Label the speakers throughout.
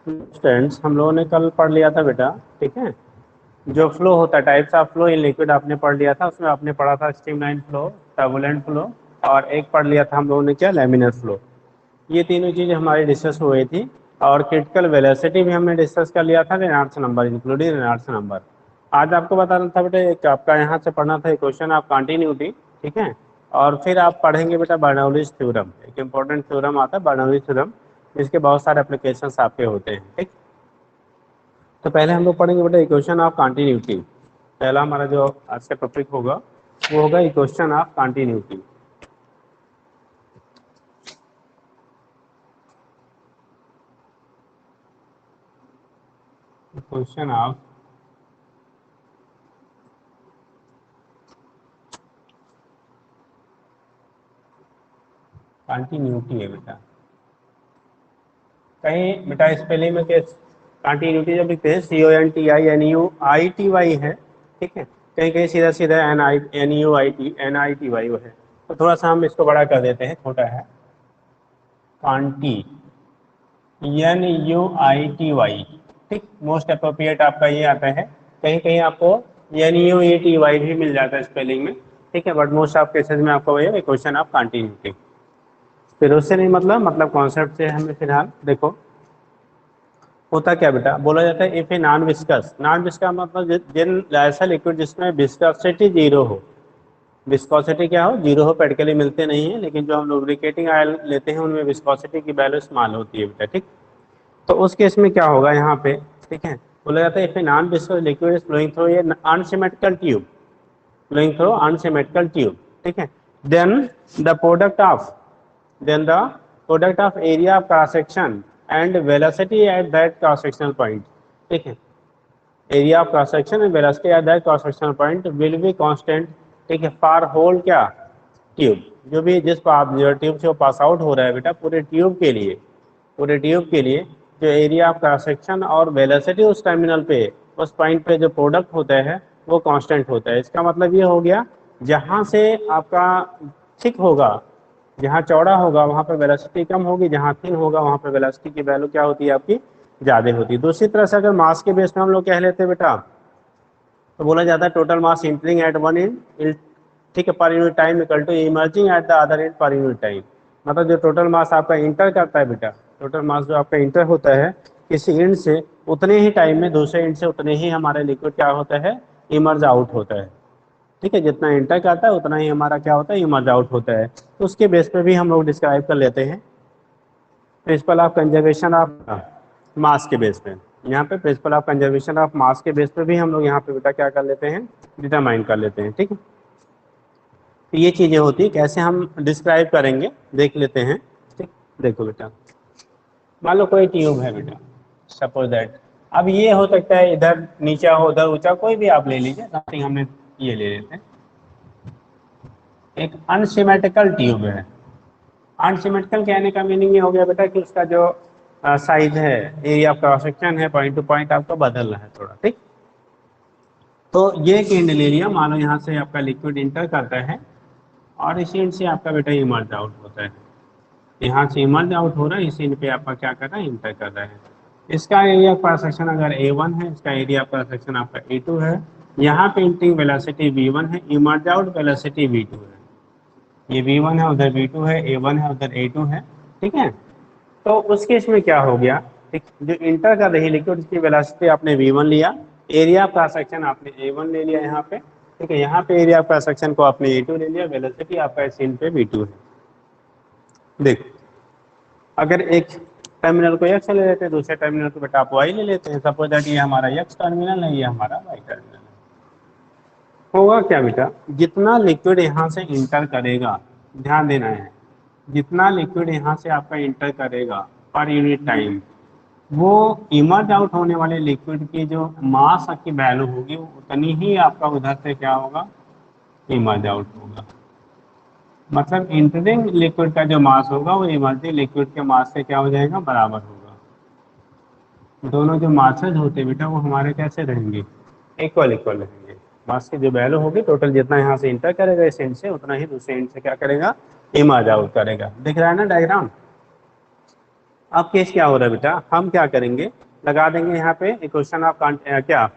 Speaker 1: Students, हम लोगों ने कल पढ़ लिया था बेटा, ठीक है, जो फ्लो होता है, types of flow in liquid आपने पढ़ लिया था। उसमें आपने पढ़ा था स्ट्रीमलाइन फ्लो, टर्बुलेंट फ्लो, और एक पढ़ लिया था हम लोगों ने क्या, लैमिनर फ्लो। ये तीनों चीज़ें हमारी डिस्कस हो गई थी। और क्रिटिकल वेलोसिटी भी हमने डिस्कस कर लिया था, Reynolds number including Reynolds number. आज आपको बताना था बेटा, एक आपका यहाँ से पढ़ना था इक्वेशन ऑफ कंटिन्यूटी, ठीक है। और फिर आप पढ़ेंगे बेटा बर्नौलीज थ्योरम, एक इंपॉर्टेंट थ्योरम आता है बर्नौलीज थ्योरम, जिसके बहुत सारे एप्लीकेशंस आपके होते हैं, ठीक। तो पहले हम लोग पढ़ेंगे बेटा इक्वेशन ऑफ कंटिन्यूटी। पहला हमारा जो आज का टॉपिक होगा वो होगा equation of continuity. Equation of continuity है बेटा। कहीं बेटा स्पेलिंग में के कंटिन्यूटी जब लिखते हैं CONTINUITY है, ठीक है। कहीं कहीं सीधा सीधा NUITY है, तो थोड़ा सा हम इसको बड़ा कर देते हैं, छोटा है कांटी NUITY, ठीक। मोस्ट अप्रोप्रिएट आपका ये आता है। कहीं कहीं आपको NUETY भी मिल जाता है स्पेलिंग में, ठीक है, बट मोस्ट ऑफ केसेस में आपको वही इक्वेशन ऑफ कंटिन्यूटी। फिर उससे नहीं मतलब कॉन्सेप्ट से हमें फिलहाल देखो होता क्या बेटा, बोला जाता है if a non viscous, non viscous मतलब जिन ऐसा लिक्विड जिसमें विस्कोसिटी जीरो हो। विस्कोसिटी क्या हो, जीरो हो, प्रैक्टिकली मिलते नहीं है, लेकिन जो हम लुब्रिकेटिंग ऑयल लेते हैं उनमें विस्कोसिटी की वैल्यू स्मॉल होती है बेटा, ठीक। तो उस केस में क्या होगा यहाँ पे, ठीक है, बोला जाता है if a non viscous liquid is flowing through a unsymmetrical tube, flowing through unsymmetrical tube, ठीक है, then the product of then the product of area of cross section and velocity at that cross sectional point, ठीक है, area of cross section and velocity at that cross sectional point will be constant, ठीक है, for whole क्या tube, जो भी जिस tube से वो पास आउट हो रहा है बेटा, पूरे ट्यूब के लिए, पूरे ट्यूब के लिए जो एरिया ऑफ क्रॉस सेक्शन और वेलोसिटी उस टर्मिनल पे, उस पॉइंट पे जो प्रोडक्ट होता है वो कांस्टेंट होता है। इसका मतलब ये हो गया, जहाँ से आपका थिक होगा, जहाँ चौड़ा होगा वहाँ पे वेलोसिटी कम होगी, जहाँ थिन होगा वहाँ पे वेलोसिटी की वैल्यू क्या होती है आपकी, ज़्यादा होती है। दूसरी तरह से अगर मास के बेस में हम लोग कह लेते हैं बेटा, तो बोला जाता है total mass entering at one in, ठीक है, per unit time equal to emerging at the other end per unit time. मतलब जो टोटल मास आपका इंटर करता है बेटा, टोटल मास जो आपका इंटर होता है किसी इंड से, उतने ही टाइम में दूसरे इंड से उतने ही हमारा लिक्विड क्या होता है, इमर्ज आउट होता है, ठीक है। जितना इंटर करता है उतना ही हमारा क्या होता है, इमर्ज आउट होता है। तो उसके बेस पे भी हम लोग डिस्क्राइब कर लेते हैं प्रिंसिपल ऑफ कंजर्वेशन ऑफ मास के बेस पे। यहाँ पे प्रिंसिपल ऑफ कंजर्वेशन ऑफ मास के बेस पे भी हम लोग यहाँ पे बेटा क्या कर लेते हैं, डिटरमाइन कर लेते हैं, ठीक है। तो ये चीज़ें होती है, कैसे हम डिस्क्राइब करेंगे देख लेते हैं, ठीक। देखो बेटा, मान लो कोई ट्यूब है बेटा, सपोज दैट, अब ये हो सकता है इधर नीचा हो उधर ऊंचा, कोई भी आप ले लीजिए, समथिंग हमने ये ले लेते हैं, एक अनसिमेट्रिकल ट्यूब है। अनसिमेट्रिकल कहने का मीनिंग ये हो गया बेटा कि उसका जो साइज है, एरिया ऑफ क्रॉस सेक्शन है, पॉइंट टू पॉइंट आपको बदल रहा है थोड़ा, ठीक। तो ये एक इंड ले लिया, मान लो यहाँ से आपका लिक्विड इंटर करता है और इस इंड से आपका बेटा इमर्ज आउट होता है, यहाँ से इमर्ज आउट हो रहा है, इस इंड पे आपका क्या कर रहा है, इंटर कर रहा है। इसका एरिया ऑफ क्रॉस सेक्शन अगर A1 है, इसका एरिया ऑफ क्रॉस सेक्शन आपका A2 है, यहाँ पे इंटरिंग वेलोसिटी V1 है, इमर्ज आउट वेलोसिटी V2 है। ये V1 है, उधर V2 है, A1 है, उधर A2 है, ठीक है। तो उस केस में क्या हो गया, ठीक, जो इंटर कर रही लिक्विड की वेलोसिटी आपने V1 लिया, एरिया ऑफ क्रॉस सेक्शन आपने A1 ले लिया यहाँ पे, ठीक है, यहाँ पे एरिया ऑफ क्रॉस सेक्शन को आपने A2 ले लिया, वेलोसिटी आपका इस इंड पे V2 है। देख, अगर एक टर्मिनल को X ले लेते हैं, दूसरे टर्मिनल को बेटा आप Y ले लेते हैं, सपोज दैट ये हमारा X टर्मिनल है, ये हमारा Y टर्मिनल है। होगा क्या बेटा, जितना लिक्विड यहाँ से इंटर करेगा, ध्यान देना है, जितना लिक्विड यहाँ से आपका इंटर करेगा पर यूनिट टाइम, वो इमर्ज आउट होने वाले लिक्विड की जो मास की वैल्यू होगी वो उतनी ही आपका उधर से क्या होगा, इमर्ज आउट होगा। मतलब इंटरिंग लिक्विड का जो मास होगा वो इमर्जिंग लिक्विड के मास से क्या हो जाएगा, बराबर होगा। दोनों जो मासेज होते हैं बेटा वो हमारे कैसे रहेंगे, इक्वल इक्वल रहेंगे। मास की जो वैल्यू होगी टोटल, जितना यहाँ से इंटर करेगा इस एंड से, उतना ही दूसरे एंड से क्या करेगा, इमर्ज आउट करेगा। दिख रहा है ना डायग्राम। अब केस क्या हो रहा है बेटा, हम क्या करेंगे, लगा देंगे यहाँ पे इक्वेशन ऑफ क्या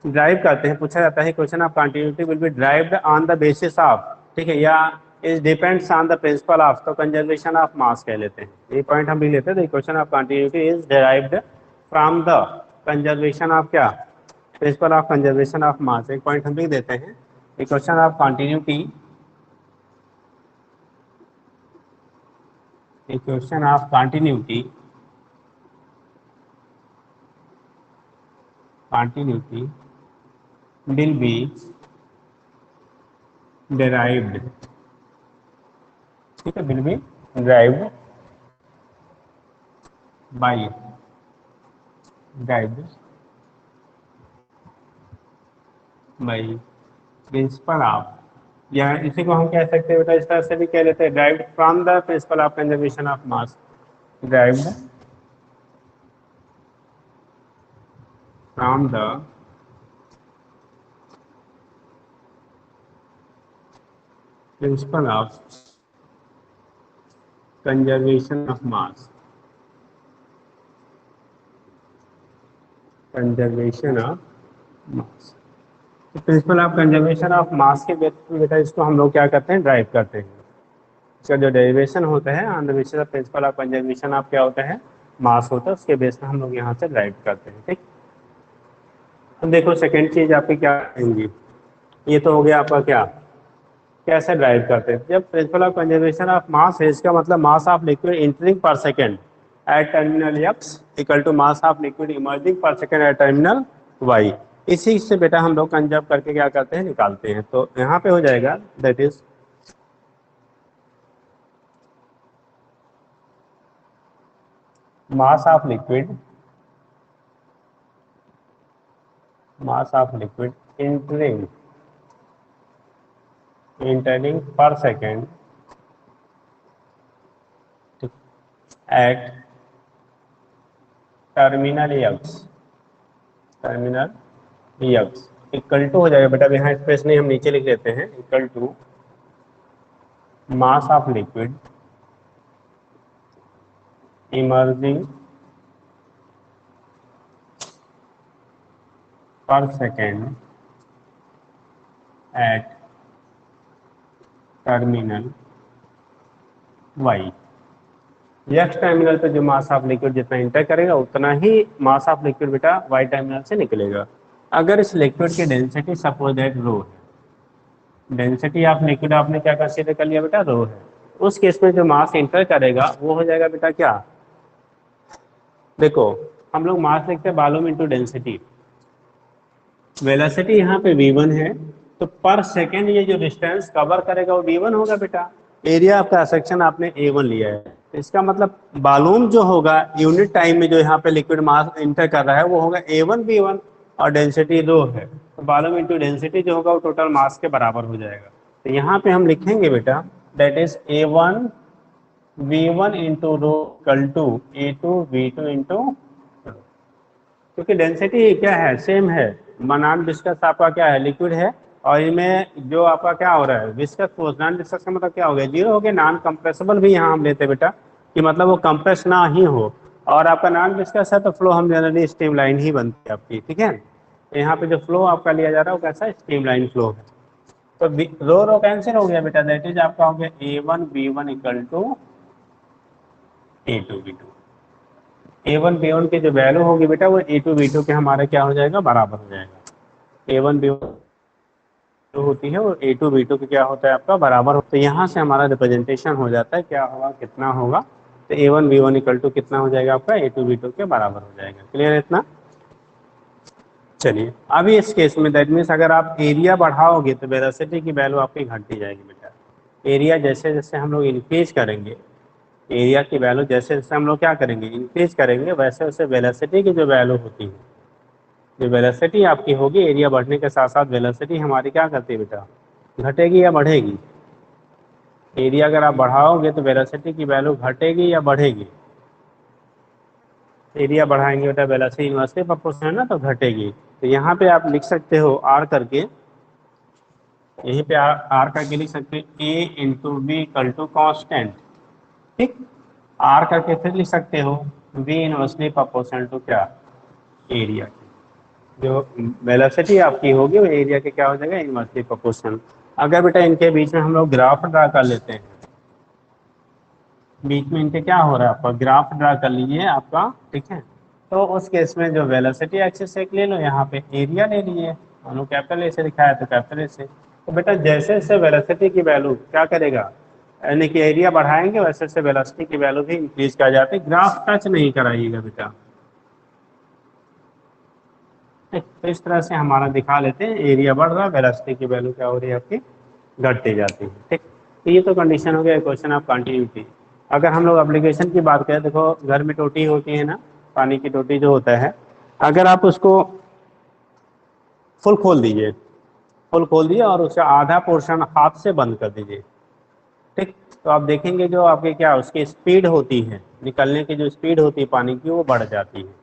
Speaker 1: ड्राइव करते हैं, पूछा जाता है question of continuity will be derived on the basis of, ठीक है, या is depends on the principle of, तो कंजर्वेशन ऑफ मास कह लेते हैं, ये पॉइंट हम भी लेते हैं। Equation of continuity is derived from the conservation of क्या, principle of conservation of mass, एक पॉइंट हम भी देते हैं। Equation of continuity, equation of continuity, continuity will be derived, ठीक है, will be derived by principle of, या इसी को हम कह सकते हैं बेटा, इस तरह से भी कह लेते हैं, derived from the principle of conservation of mass, derived from the principle of conservation of mass, conservation of mass, principal of conservation of मास के बेस पे बेटा इसको हम लोग क्या करते हैं, ड्राइव करते हैं। इसका जो डेरिवेशन होता है on the basis of principal of conservation of क्या होता है, मास होता है, उसके बेस पे हम लोग यहाँ से ड्राइव करते हैं, ठीक। अब देखो सेकेंड चीज आपकी क्या आएंगी, ये तो हो गया आपका क्या, कैसे ड्राइव करते हैं, जब principle of conservation of mass है, इसका मतलब mass of liquid entering per second at terminal X equal to mass of liquid emerging per second at terminal Y, इसी से बेटा हम लोग कंजर्व करके क्या करते हैं, निकालते हैं। तो यहाँ पे हो जाएगा that is mass of liquid entering per second at terminal X equal to हो जाएगा बेटा, यहाँ स्पेस नहीं, हम नीचे लिख लेते हैं, equal to mass of liquid emerging per second at terminal Y, X terminal पे जो मास ऑफ लिक्विड जितना इंटर करेगा उतना ही मास ऑफ लिक्विड बेटा वाई टर्मिनल से निकलेगा। अगर इस लिक्विड की डेंसिटी सपोज दैट रो है, डेंसिटी ऑफ लिक्विड आपने क्या कंसीडर कर लिया बेटा, रो है, उस केस में जो मास इंटर करेगा वो हो जाएगा बेटा क्या, देखो हम लोग मास लिखते हैं वॉल्यूम इनटू डेंसिटी, वेलोसिटी यहाँ पे v1 है, तो पर सेकेंड ये जो डिस्टेंस कवर करेगा वो v1 होगा बेटा, एरिया ऑफ क्रॉस सेक्शन आपने a1 लिया है, तो इसका मतलब वॉल्यूम जो होगा यूनिट टाइम में जो यहाँ पे लिक्विड मास इंटर कर रहा है वो होगा a1 v1, और डेंसिटी रो है, तो वॉल्यूम इनटू डेंसिटी जो होगा वो टोटल मास के बराबर हो जाएगा। तो यहाँ पे हम लिखेंगे बेटा that is a1 v1 into rho equal to a2 v2 into, क्योंकि डेंसिटी क्या है, सेम है, नॉन विस्कस आपका क्या है, लिक्विड है, और इनमें जो आपका क्या हो रहा है, विस्कस फोर्स, नॉन विस्कस का मतलब क्या हो गया, जीरो हो गया। नॉन कंप्रेसिबल भी यहाँ हम लेते हैं बेटा कि मतलब वो कंप्रेस ना ही हो, और आपका नॉन विस्कस है तो फ्लो हम जनरली स्ट्रीमलाइन ही बनती है आपकी, ठीक है। यहाँ पे जो फ्लो आपका लिया जा रहा है वो कैसा स्ट्रीमलाइन फ्लो है। तो रो रो कैंसिल हो गया बेटा, दैट इज आपका हो गया a1 b1 equal to a2 b2, a1 b1 की जो वैल्यू होगी बेटा वो a2 b2 के हमारे क्या हो जाएगा, बराबर हो जाएगा। a1 b1 जो होती है वो a2 b2 के क्या होता है आपका बराबर होता है। यहाँ से हमारा रिप्रेजेंटेशन हो जाता है, क्या होगा, कितना होगा, तो a1 b1 इक्वल टू कितना हो जाएगा आपका, a2 b2 के बराबर हो जाएगा। क्लियर है इतना। चलिए अभी इस केस में दैट मीन्स अगर आप एरिया बढ़ाओगे तो वेलोसिटी की वैल्यू आपकी घटती जाएगी बेटा। एरिया जैसे जैसे हम लोग इंक्रीज करेंगे, एरिया की वैल्यू जैसे जैसे हम लोग क्या करेंगे, इंक्रीज करेंगे, वैसे वैसे वेलोसिटी की जो वैल्यू होती है, जो वेलोसिटी आपकी होगी, एरिया बढ़ने के साथ साथ वेलोसिटी हमारी क्या करती है बेटा, घटेगी या बढ़ेगी। एरिया अगर आप बढ़ाओगे तो वेलोसिटी की वैल्यू घटेगी या बढ़ेगी, एरिया बढ़ाएंगे बेटा वेलोसिटी इनवर्सली प्रोपोर्शनल है ना, तो घटेगी। तो यहाँ पे आप लिख सकते हो आर करके, यहीं पे आर करके लिख सकते हैं a into B equal to constant, ठीक। आर करके फिर लिख सकते हो वी इनवर्सली प्रोपोर्शनल टू क्या, एरिया। जो वेलोसिटी आपकी होगी वो एरिया के क्या हो जाएगा, इनवर्सली प्रोपोर्शनल। अगर बेटा इनके बीच में हम लोग ग्राफ ड्रा कर लेते हैं, बीच में इनके क्या हो रहा है, आपका ग्राफ ड्रा कर लीजिए आपका, ठीक है। तो उस केस में जो वेलोसिटी एक्सिस एक ले लो, यहाँ पे एरिया ले लिए, हम लोग कैपिटल ए से दिखाया तो कैपिटल ए से। तो बेटा जैसे जैसे वेलोसिटी की वैल्यू क्या करेगा, यानी कि एरिया बढ़ाएंगे, वैसे वैसे वेलोसिटी की वैल्यू भी इंक्रीज कर जाती है। ग्राफ टच नहीं कराइएगा बेटा, तो इस तरह से हमारा दिखा लेते हैं, एरिया बढ़ रहा है, वेलोसिटी की वैल्यू क्या हो रही है आपकी, घटती जाती है, ठीक। तो ये तो कंडीशन हो गया क्वेश्चन ऑफ कंटिन्यूटी। अगर हम लोग एप्लीकेशन की बात करें, देखो घर में टोटी होती है ना, पानी की टोटी जो होता है, अगर आप उसको फुल खोल दीजिए, फुल खोल दिए और उसका आधा पोर्शन हाथ से बंद कर दीजिए, ठीक। तो आप देखेंगे जो आपके क्या उसकी स्पीड होती है, निकलने की जो स्पीड होती है पानी की, वो बढ़ जाती है।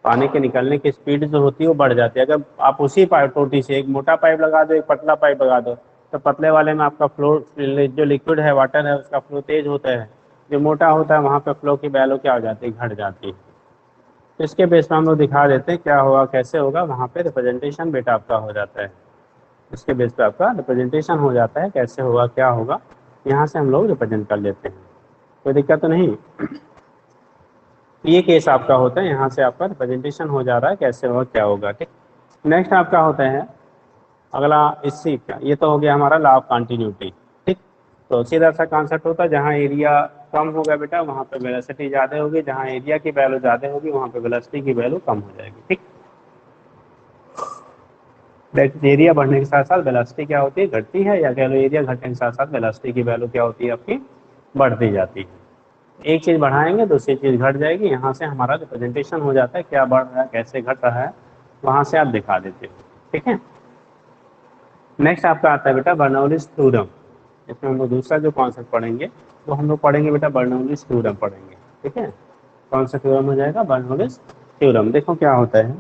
Speaker 1: पानी के निकलने की स्पीड जो होती है वो बढ़ जाती है। अगर आप उसी पाइप टोटी से एक मोटा पाइप लगा दो, एक पतला पाइप लगा दो, तो पतले वाले में आपका फ्लो, जो लिक्विड है वाटर है उसका फ्लो तेज होता है, जो मोटा होता है वहाँ पे फ्लो की वैल्यू क्या हो जाती है, घट जाती है। तो इसके बेस पर हम लोग दिखा देते हैं क्या होगा, कैसे होगा, वहाँ पे रिप्रेजेंटेशन बेटा आपका हो जाता है। इसके बेस पे आपका रिप्रेजेंटेशन हो जाता है, कैसे होगा क्या होगा, यहाँ से हम लोग रिप्रेजेंट कर लेते हैं, कोई दिक्कत तो नहीं। ये केस आपका होता है, यहाँ से आपका रिप्रेजेंटेशन हो जा रहा है, कैसे होगा क्या होगा, ठीक। नेक्स्ट आपका होता है अगला, इसी का ये तो हो गया हमारा लॉ ऑफ कंटिन्यूटी, ठीक। तो सीधा सा कॉन्सेप्ट होता है, जहाँ एरिया कम होगा बेटा वहाँ पे वेलोसिटी ज़्यादा होगी, जहाँ एरिया की वैल्यू ज़्यादा होगी वहाँ पे वेलोसिटी की वैल्यू कम हो जाएगी, ठीक। एरिया बढ़ने के साथ साथ वेलोसिटी क्या होती है, घटती है, या कह लो एरिया घटने के साथ साथ वेलोसिटी की वैल्यू क्या होती है आपकी, बढ़ती जाती है। एक चीज़ बढ़ाएंगे दूसरी चीज़ घट जाएगी, यहाँ से हमारा रिप्रेजेंटेशन हो जाता है, क्या बढ़ रहा है कैसे घट रहा है, वहाँ से आप दिखा देते हो, ठीक है। नेक्स्ट आपका आता है बेटा बर्नौलीज थ्योरम। इसमें हम लोग दूसरा जो कॉन्सेप्ट पढ़ेंगे वो हम लोग पढ़ेंगे बेटा बर्नौलीज थ्योरम पढ़ेंगे, ठीक है। कौन सा थ्योरम हो जाएगा, बर्नौलीज थ्योरम। देखो क्या होता है,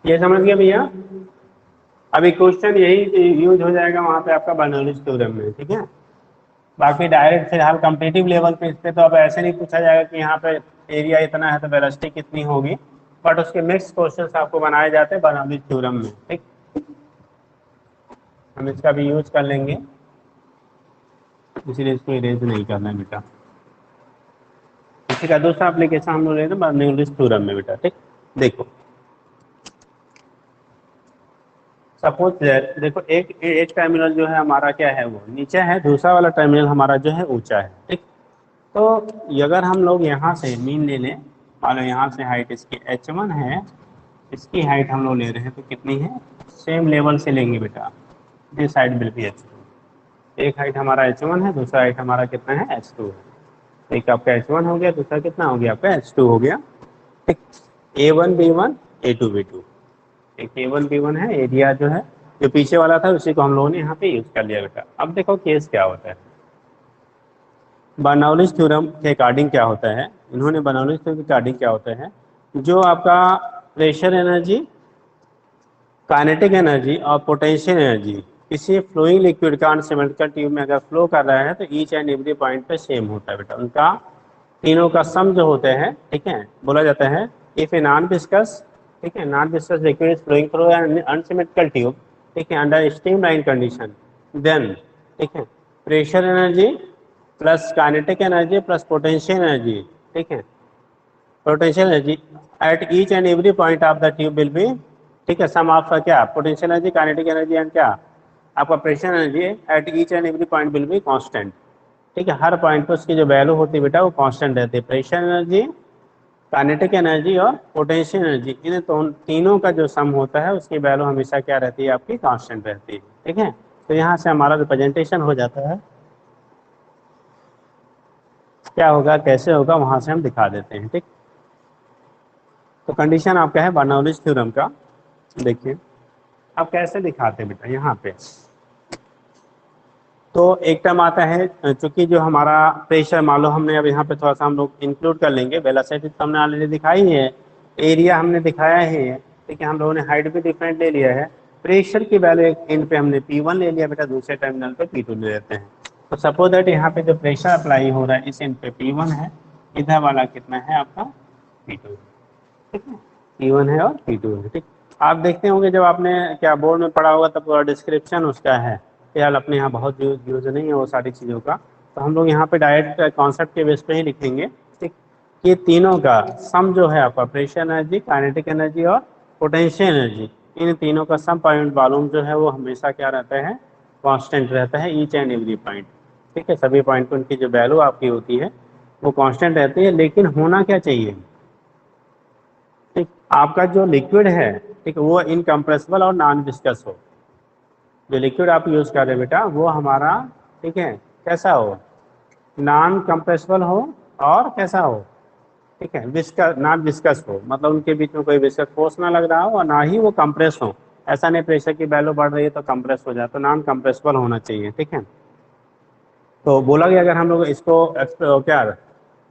Speaker 1: ये समझ गया भैया। अभी क्वेश्चन यही यूज हो जाएगा वहाँ पे आपका बर्नौलीज थ्योरम में, ठीक है। बाकी डायरेक्ट फिलहाल कम्पिटिटिव लेवल पे इस पे तो अब ऐसे नहीं पूछा जाएगा कि यहाँ पे एरिया इतना है तो वेलोसिटी कितनी होगी, बट उसके मिक्स क्वेश्चंस आपको बनाए जाते हैं बर्नौलीज थ्योरम में, ठीक। हम इसका भी यूज कर लेंगे, इसीलिए इसको इरेज नहीं करना है बेटा। इसी का दूसरा एप्लीकेशन हम लोग लेते हैं बर्नौलीज थ्योरम में बेटा, ठीक। देखो सपोज देखो एक एक टर्मिनल जो है हमारा क्या है वो नीचे है, दूसरा वाला टर्मिनल हमारा जो है ऊंचा है, ठीक। तो अगर हम लोग यहाँ से मीन ले लें, मान लो यहाँ से हाइट इसकी h1 है, इसकी हाइट हम लोग ले रहे हैं तो कितनी है, सेम लेवल से लेंगे बेटा, this height will be h2। एक हाइट हमारा h1 है, दूसरा हाइट हमारा कितना है, h2 है। एक आपका h1 हो गया, दूसरा कितना हो गया आपका h2 हो गया, ठीक। a1 b1 a2 b2, एक a1 b1 है, एरिया जो है जो पीछे वाला था उसी को हम लोगों ने यहाँ पे यूज कर लिया बेटा। अब देखो केस क्या होता है, बर्नौलीज थ्योरम के अकॉर्डिंग क्या होता है, इन्होंने बर्नौलीज थ्योरम के अकॉर्डिंग क्या होता है, जो आपका प्रेशर एनर्जी, काइनेटिक एनर्जी और पोटेंशियल एनर्जी किसी फ्लोइंग लिक्विड का अनसिमेट्रिकल ट्यूब में अगर फ्लो कर रहा है तो ईच एंड एवरी पॉइंट पे सेम होता है बेटा, उनका तीनों का सम जो होते हैं, ठीक है। बोला जाता है इफ ए नॉन विस्कस, ठीक है, non viscous liquid is flowing through an unsymmetrical tube, ठीक है, अंडर स्ट्रीमलाइन कंडीशन, देन, ठीक है, pressure energy plus kinetic energy plus potential energy, ठीक है, potential energy at each and every point of the tube will be, ठीक है, sum of क्या, potential energy, kinetic energy and क्या आपका pressure energy at each and every point will be constant, ठीक है। हर point पर उसकी जो वैल्यू होती है बेटा वो कांस्टेंट रहती है, प्रेशर एनर्जी, काइनेटिक एनर्जी और पोटेंशियल एनर्जी, इन तीनों का जो सम होता है उसकी वैल्यू हमेशा क्या रहती है आपकी, कांस्टेंट रहती है, ठीक है। तो यहाँ से हमारा रिप्रेजेंटेशन हो जाता है, क्या होगा कैसे होगा वहां से हम दिखा देते हैं, ठीक। तो कंडीशन आपका है बर्नौलीज थ्योरम का, देखिए अब कैसे दिखाते हैं बेटा यहाँ पे। तो एक टर्म आता है, चूंकि जो हमारा प्रेशर मान लो हमने अब यहाँ पे थोड़ा सा हम लोग इंक्लूड कर लेंगे, वेलोसिटी तो हमने ऑलरेडी दिखाई है, एरिया हमने दिखाया ही है, ठीक है, हम लोगों ने हाइट भी डिफरेंट ले लिया है। प्रेशर की वैल्यू एक एंड पे हमने P1 ले लिया बेटा, दूसरे टर्मिनल पे P2 ले लेते हैं। तो सपोज दैट यहाँ पे जो प्रेशर अप्लाई हो रहा है इस एंड पे P1 है, इधर वाला कितना है आपका P2, ठीक है, P1 है और P2 है। ठीक, आप देखते होंगे जब आपने क्या बोर्ड में पढ़ा होगा तब पूरा डिस्क्रिप्शन उसका है, फिलहाल अपने यहाँ बहुत यूज नहीं है वो सारी चीज़ों का, तो हम लोग यहाँ पे डायरेक्ट कॉन्सेप्ट के बेस पे ही लिखेंगे। ठीक, ये तीनों का सम जो है आपका प्रेशर एनर्जी, काइनेटिक एनर्जी और पोटेंशियल एनर्जी, इन तीनों का सम पॉइंट वॉल्यूम जो है वो हमेशा क्या रहता है, कांस्टेंट रहता है ईच एंड एवरी पॉइंट। ठीक है, सभी पॉइंट पर उनकी जो वैल्यू आपकी होती है वो कांस्टेंट रहती है, लेकिन होना क्या चाहिए, ठीक, आपका जो लिक्विड है, ठीक, वो इनकम्प्रेसिबल और नॉन विस्कस हो। जो लिक्विड आप यूज कर रहे हैं बेटा वो हमारा, ठीक है, कैसा हो, नॉन कंप्रेसिबल हो और कैसा हो, ठीक है, विस्कस, नॉन विस्कस हो, मतलब उनके बीच में कोई विस्कस फोर्स ना लग रहा हो और ना ही वो कंप्रेस हो। ऐसा नहीं प्रेशर की वैल्यू बढ़ रही है तो कंप्रेस हो जाए, तो नॉन कंप्रेसिबल होना चाहिए। ठीक है, तो बोला गया अगर हम लोग इसको क्या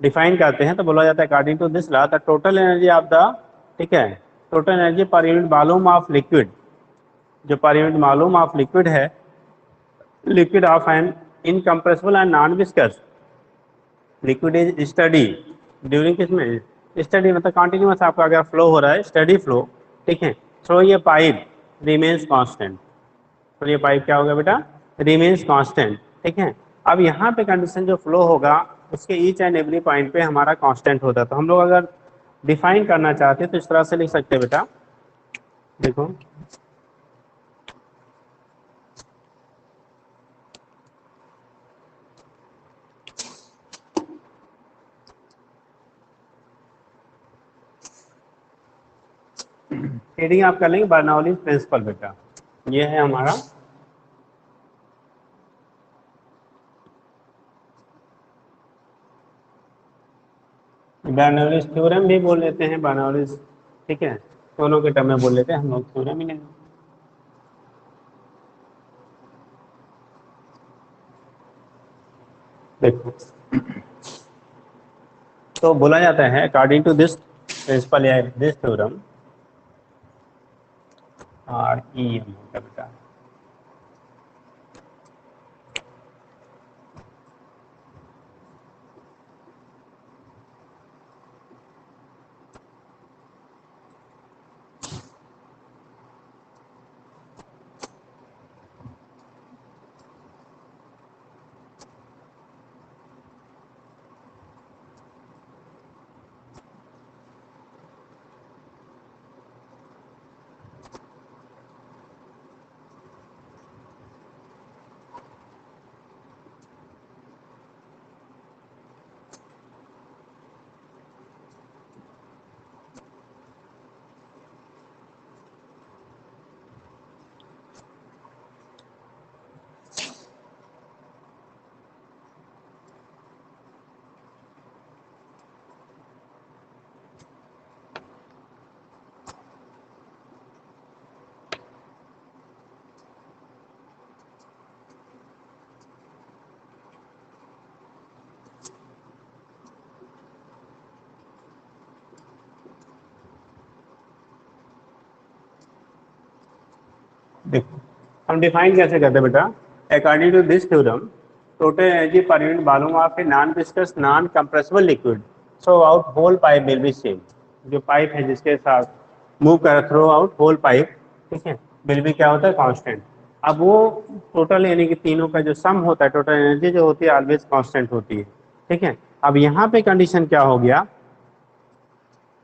Speaker 1: डिफाइन करते हैं तो बोला जाता है according to this law the total energy of the, ठीक है, total energy per unit volume of liquid, जो per unit volume of liquid है, liquid of an incompressible and non viscous liquid is study during किसमें, study मतलब continuous आपका अगर flow हो रहा है, स्टडी फ्लो, ठीक है, थ्रो ये पाइप रिमेन्स कांस्टेंट, तो ये पाइप क्या होगा बेटा, रिमेन्स कांस्टेंट। ठीक है, अब यहाँ पे कंडीशन जो फ्लो होगा उसके ईच एंड एवरी पॉइंट पे हमारा कांस्टेंट होता है। तो हम लोग अगर डिफाइन करना चाहते हैं तो इस तरह से लिख सकते हैं बेटा, देखो हेडिंग आप कर लेंगे बर्नौलीज प्रिंसिपल बेटा, ये है हमारा बर्नौलीज थ्योरम भी बोल लेते हैं, बर्नौलीज, ठीक है, दोनों के टर्म में बोल लेते हैं हम लोग, थ्योरम ही नहीं। देखो तो बोला जाता है अकॉर्डिंग टू दिस प्रिंसिपल या this theorem, R E M होता है बेटा, देखो हम डिफाइन कैसे करते हैं बेटा, according to this theorem total energy per unit volume of a non viscous non compressible liquid throughout whole pipe will be same, जो पाइप है जिसके साथ मूव कर थ्रो आउट होल पाइप, ठीक है, विल बी क्या होता है, कांस्टेंट। अब वो टोटल यानी कि तीनों का जो सम होता है, टोटल एनर्जी जो होती है ऑलवेज कांस्टेंट होती है। ठीक है, अब यहाँ पे कंडीशन क्या हो गया,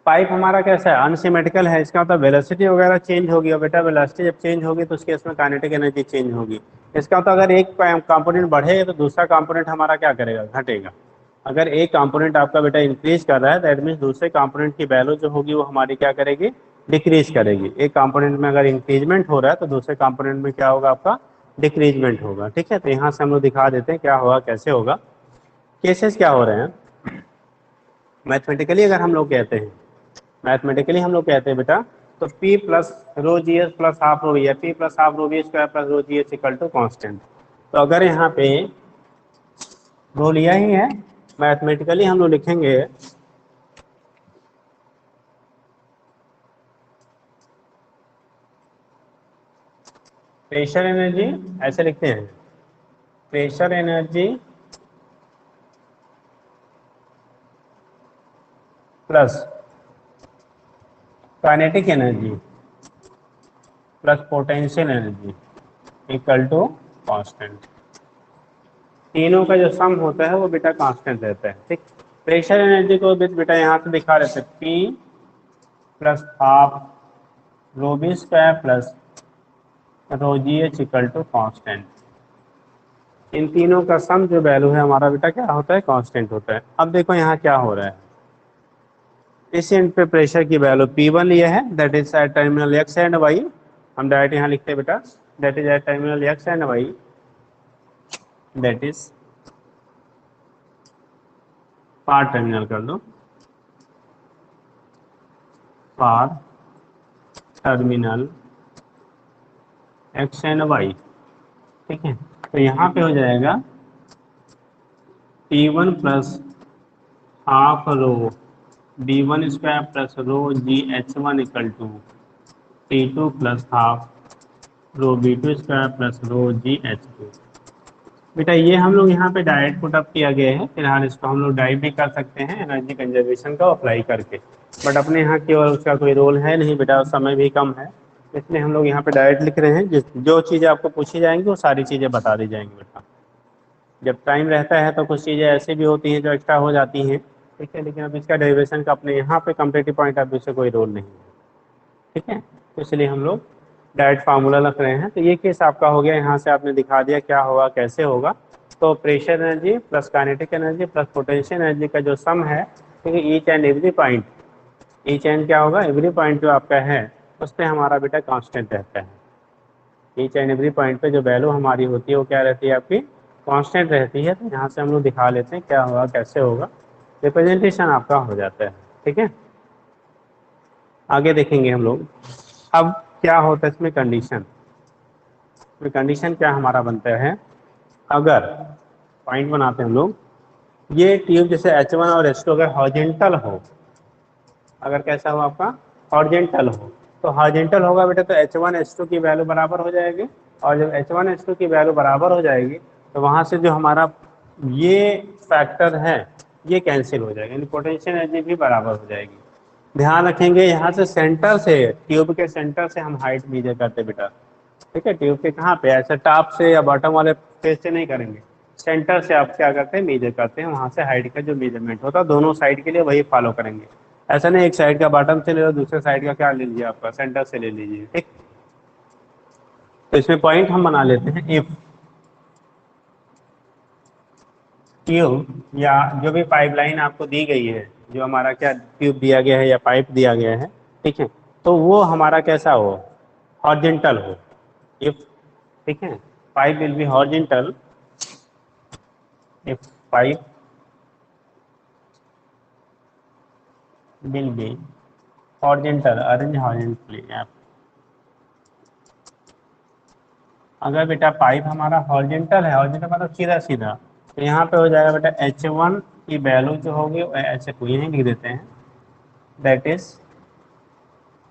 Speaker 1: पाइप हमारा कैसा है, अनसिमेट्रिकल है, इसका मतलब वेलोसिटी वगैरह चेंज होगी, और बेटा वेलोसिटी जब चेंज होगी तो उसके इसमें काइनेटिक एनर्जी चेंज होगी। इसका मतलब अगर एक कंपोनेंट बढ़ेगा तो दूसरा कंपोनेंट हमारा क्या करेगा, घटेगा। अगर एक कंपोनेंट आपका बेटा इंक्रीज कर रहा है दैट मीन्स दूसरे कंपोनेंट की वैल्यू जो होगी वो हमारी क्या करेगी, डिक्रीज करेगी। एक कंपोनेंट में अगर इंक्रीजमेंट हो रहा है तो दूसरे कंपोनेंट में क्या होगा, आपका डिक्रीजमेंट होगा। ठीक है, तो यहाँ से हम लोग दिखा देते हैं क्या होगा, कैसे होगा, केसेस क्या हो रहे हैं। मैथमेटिकली अगर हम लोग कहते हैं, मैथमेटिकली हम लोग कहते हैं बेटा, तो P plus rho G S plus half rho V है, P plus half rho V square plus rho G S equal to constant. तो अगर यहाँ पे रो लिया ही है, मैथमेटिकली हम लोग लिखेंगे प्रेशर एनर्जी ऐसे लिखते हैं, pressure energy plus kinetic energy plus potential energy equal to constant. तीनों का जो सम होता है वो बेटा कांस्टेंट रहता है। ठीक, प्रेशर एनर्जी को बेटा यहाँ से दिखा रहे थे, P plus half rho V square plus rho ji h equal to constant. इन तीनों का सम जो वैल्यू है हमारा बेटा क्या होता है, कांस्टेंट होता है। अब देखो यहाँ क्या हो रहा है, इस एंड पे प्रेशर की वैल्यू P1 लिया है, that is at terminal X and Y. हम डायरेक्ट यहाँ लिखते हैं बेटा, that is at terminal X and Y, that is पार टर्मिनल कर दो, पार टर्मिनल एक्स एंड वाई। ठीक है, तो यहाँ पे हो जाएगा P1 plus half rho B1 square plus rho ji H one equal to P2 plus half rho B2 square plus rho ji H two. बेटा ये हम लोग यहाँ पे डायरेक्ट पुट अप किया गया है, फिलहाल इसको हम लोग डाइव भी कर सकते हैं एनर्जी कंजर्वेशन का अप्लाई करके, बट अपने यहाँ केवल उसका कोई रोल है नहीं बेटा, समय भी कम है, इसलिए हम लोग यहाँ पे डायरेक्ट लिख रहे हैं। जो चीज़ें आपको पूछी जाएंगी वो सारी चीज़ें बता दी जाएंगी बेटा। जब टाइम रहता है तो कुछ चीज़ें ऐसी भी होती हैं जो एक्स्ट्रा हो जाती हैं, ठीक है, लेकिन अब इसका डेरिवेशन का अपने यहाँ पे कम्परेटिव पॉइंट ऑफ व्यू से कोई रोल नहीं है। ठीक है, तो इसलिए हम लोग डायरेक्ट फार्मूला रख रहे हैं। तो ये केस आपका हो गया, यहाँ से आपने दिखा दिया क्या होगा कैसे होगा। तो pressure energy plus kinetic energy plus potential energy का जो सम है, ठीक है, each and every point, each and क्या होगा, एवरी पॉइंट जो आपका है उस पर हमारा बेटा कांस्टेंट रहता है। ईच एंड एवरी पॉइंट पे जो वैल्यू हमारी होती है वो क्या रहती है, आपकी कांस्टेंट रहती है। तो यहाँ से हम लोग दिखा लेते हैं क्या होगा कैसे होगा, रिप्रेजेंटेशन आपका हो जाता है। ठीक है, आगे देखेंगे हम लोग। अब क्या होता है इसमें कंडीशन, कंडीशन क्या हमारा बनता है, अगर पॉइंट बनाते हैं हम लोग, ये ट्यूब जैसे H1 और H2 अगर हॉरिजॉन्टल हो, अगर कैसा हो आपका हॉरिजॉन्टल हो, तो हॉरिजॉन्टल होगा बेटा तो H1 H2 की वैल्यू बराबर हो जाएगी, और जब H1 H2 की वैल्यू बराबर हो जाएगी तो वहाँ से जो हमारा ये फैक्टर है ये कैंसिल हो जाएगा, यानी पोटेंशियल एनर्जी भी बराबर हो जाएगी। ध्यान रखेंगे यहाँ से सेंटर से, ट्यूब के सेंटर से हम हाइट मेजर करते बेटा। ठीक है, ट्यूब के कहाँ पे, ऐसे टॉप से या बॉटम वाले फेस से नहीं करेंगे, सेंटर से आप क्या करते हैं, मेजर करते हैं। वहाँ से हाइट का जो मेजरमेंट होता है दोनों साइड के लिए वही फॉलो करेंगे। ऐसा नहीं एक साइड का बॉटम से ले लो, दूसरे साइड का क्या ले लीजिए, आपका सेंटर से ले लीजिए। ठीक, तो इसमें पॉइंट हम बना लेते हैं, इफ ट्यूब या जो भी पाइपलाइन आपको दी गई है, जो हमारा क्या ट्यूब दिया गया है या पाइप दिया गया है, ठीक है, तो वो हमारा कैसा हो, हॉरिजॉन्टल हो। इफ, ठीक है, pipe will B horizontal if pipe will be horizontal, arrange horizontally। अगर बेटा पाइप हमारा हॉरिजॉन्टल है, हॉरिजॉन्टल मतलब सीधा सीधा, तो यहाँ पे हो जाएगा बेटा H1 की वैल्यू जो होगी H2 यहीं लिख देते हैं, दैट इज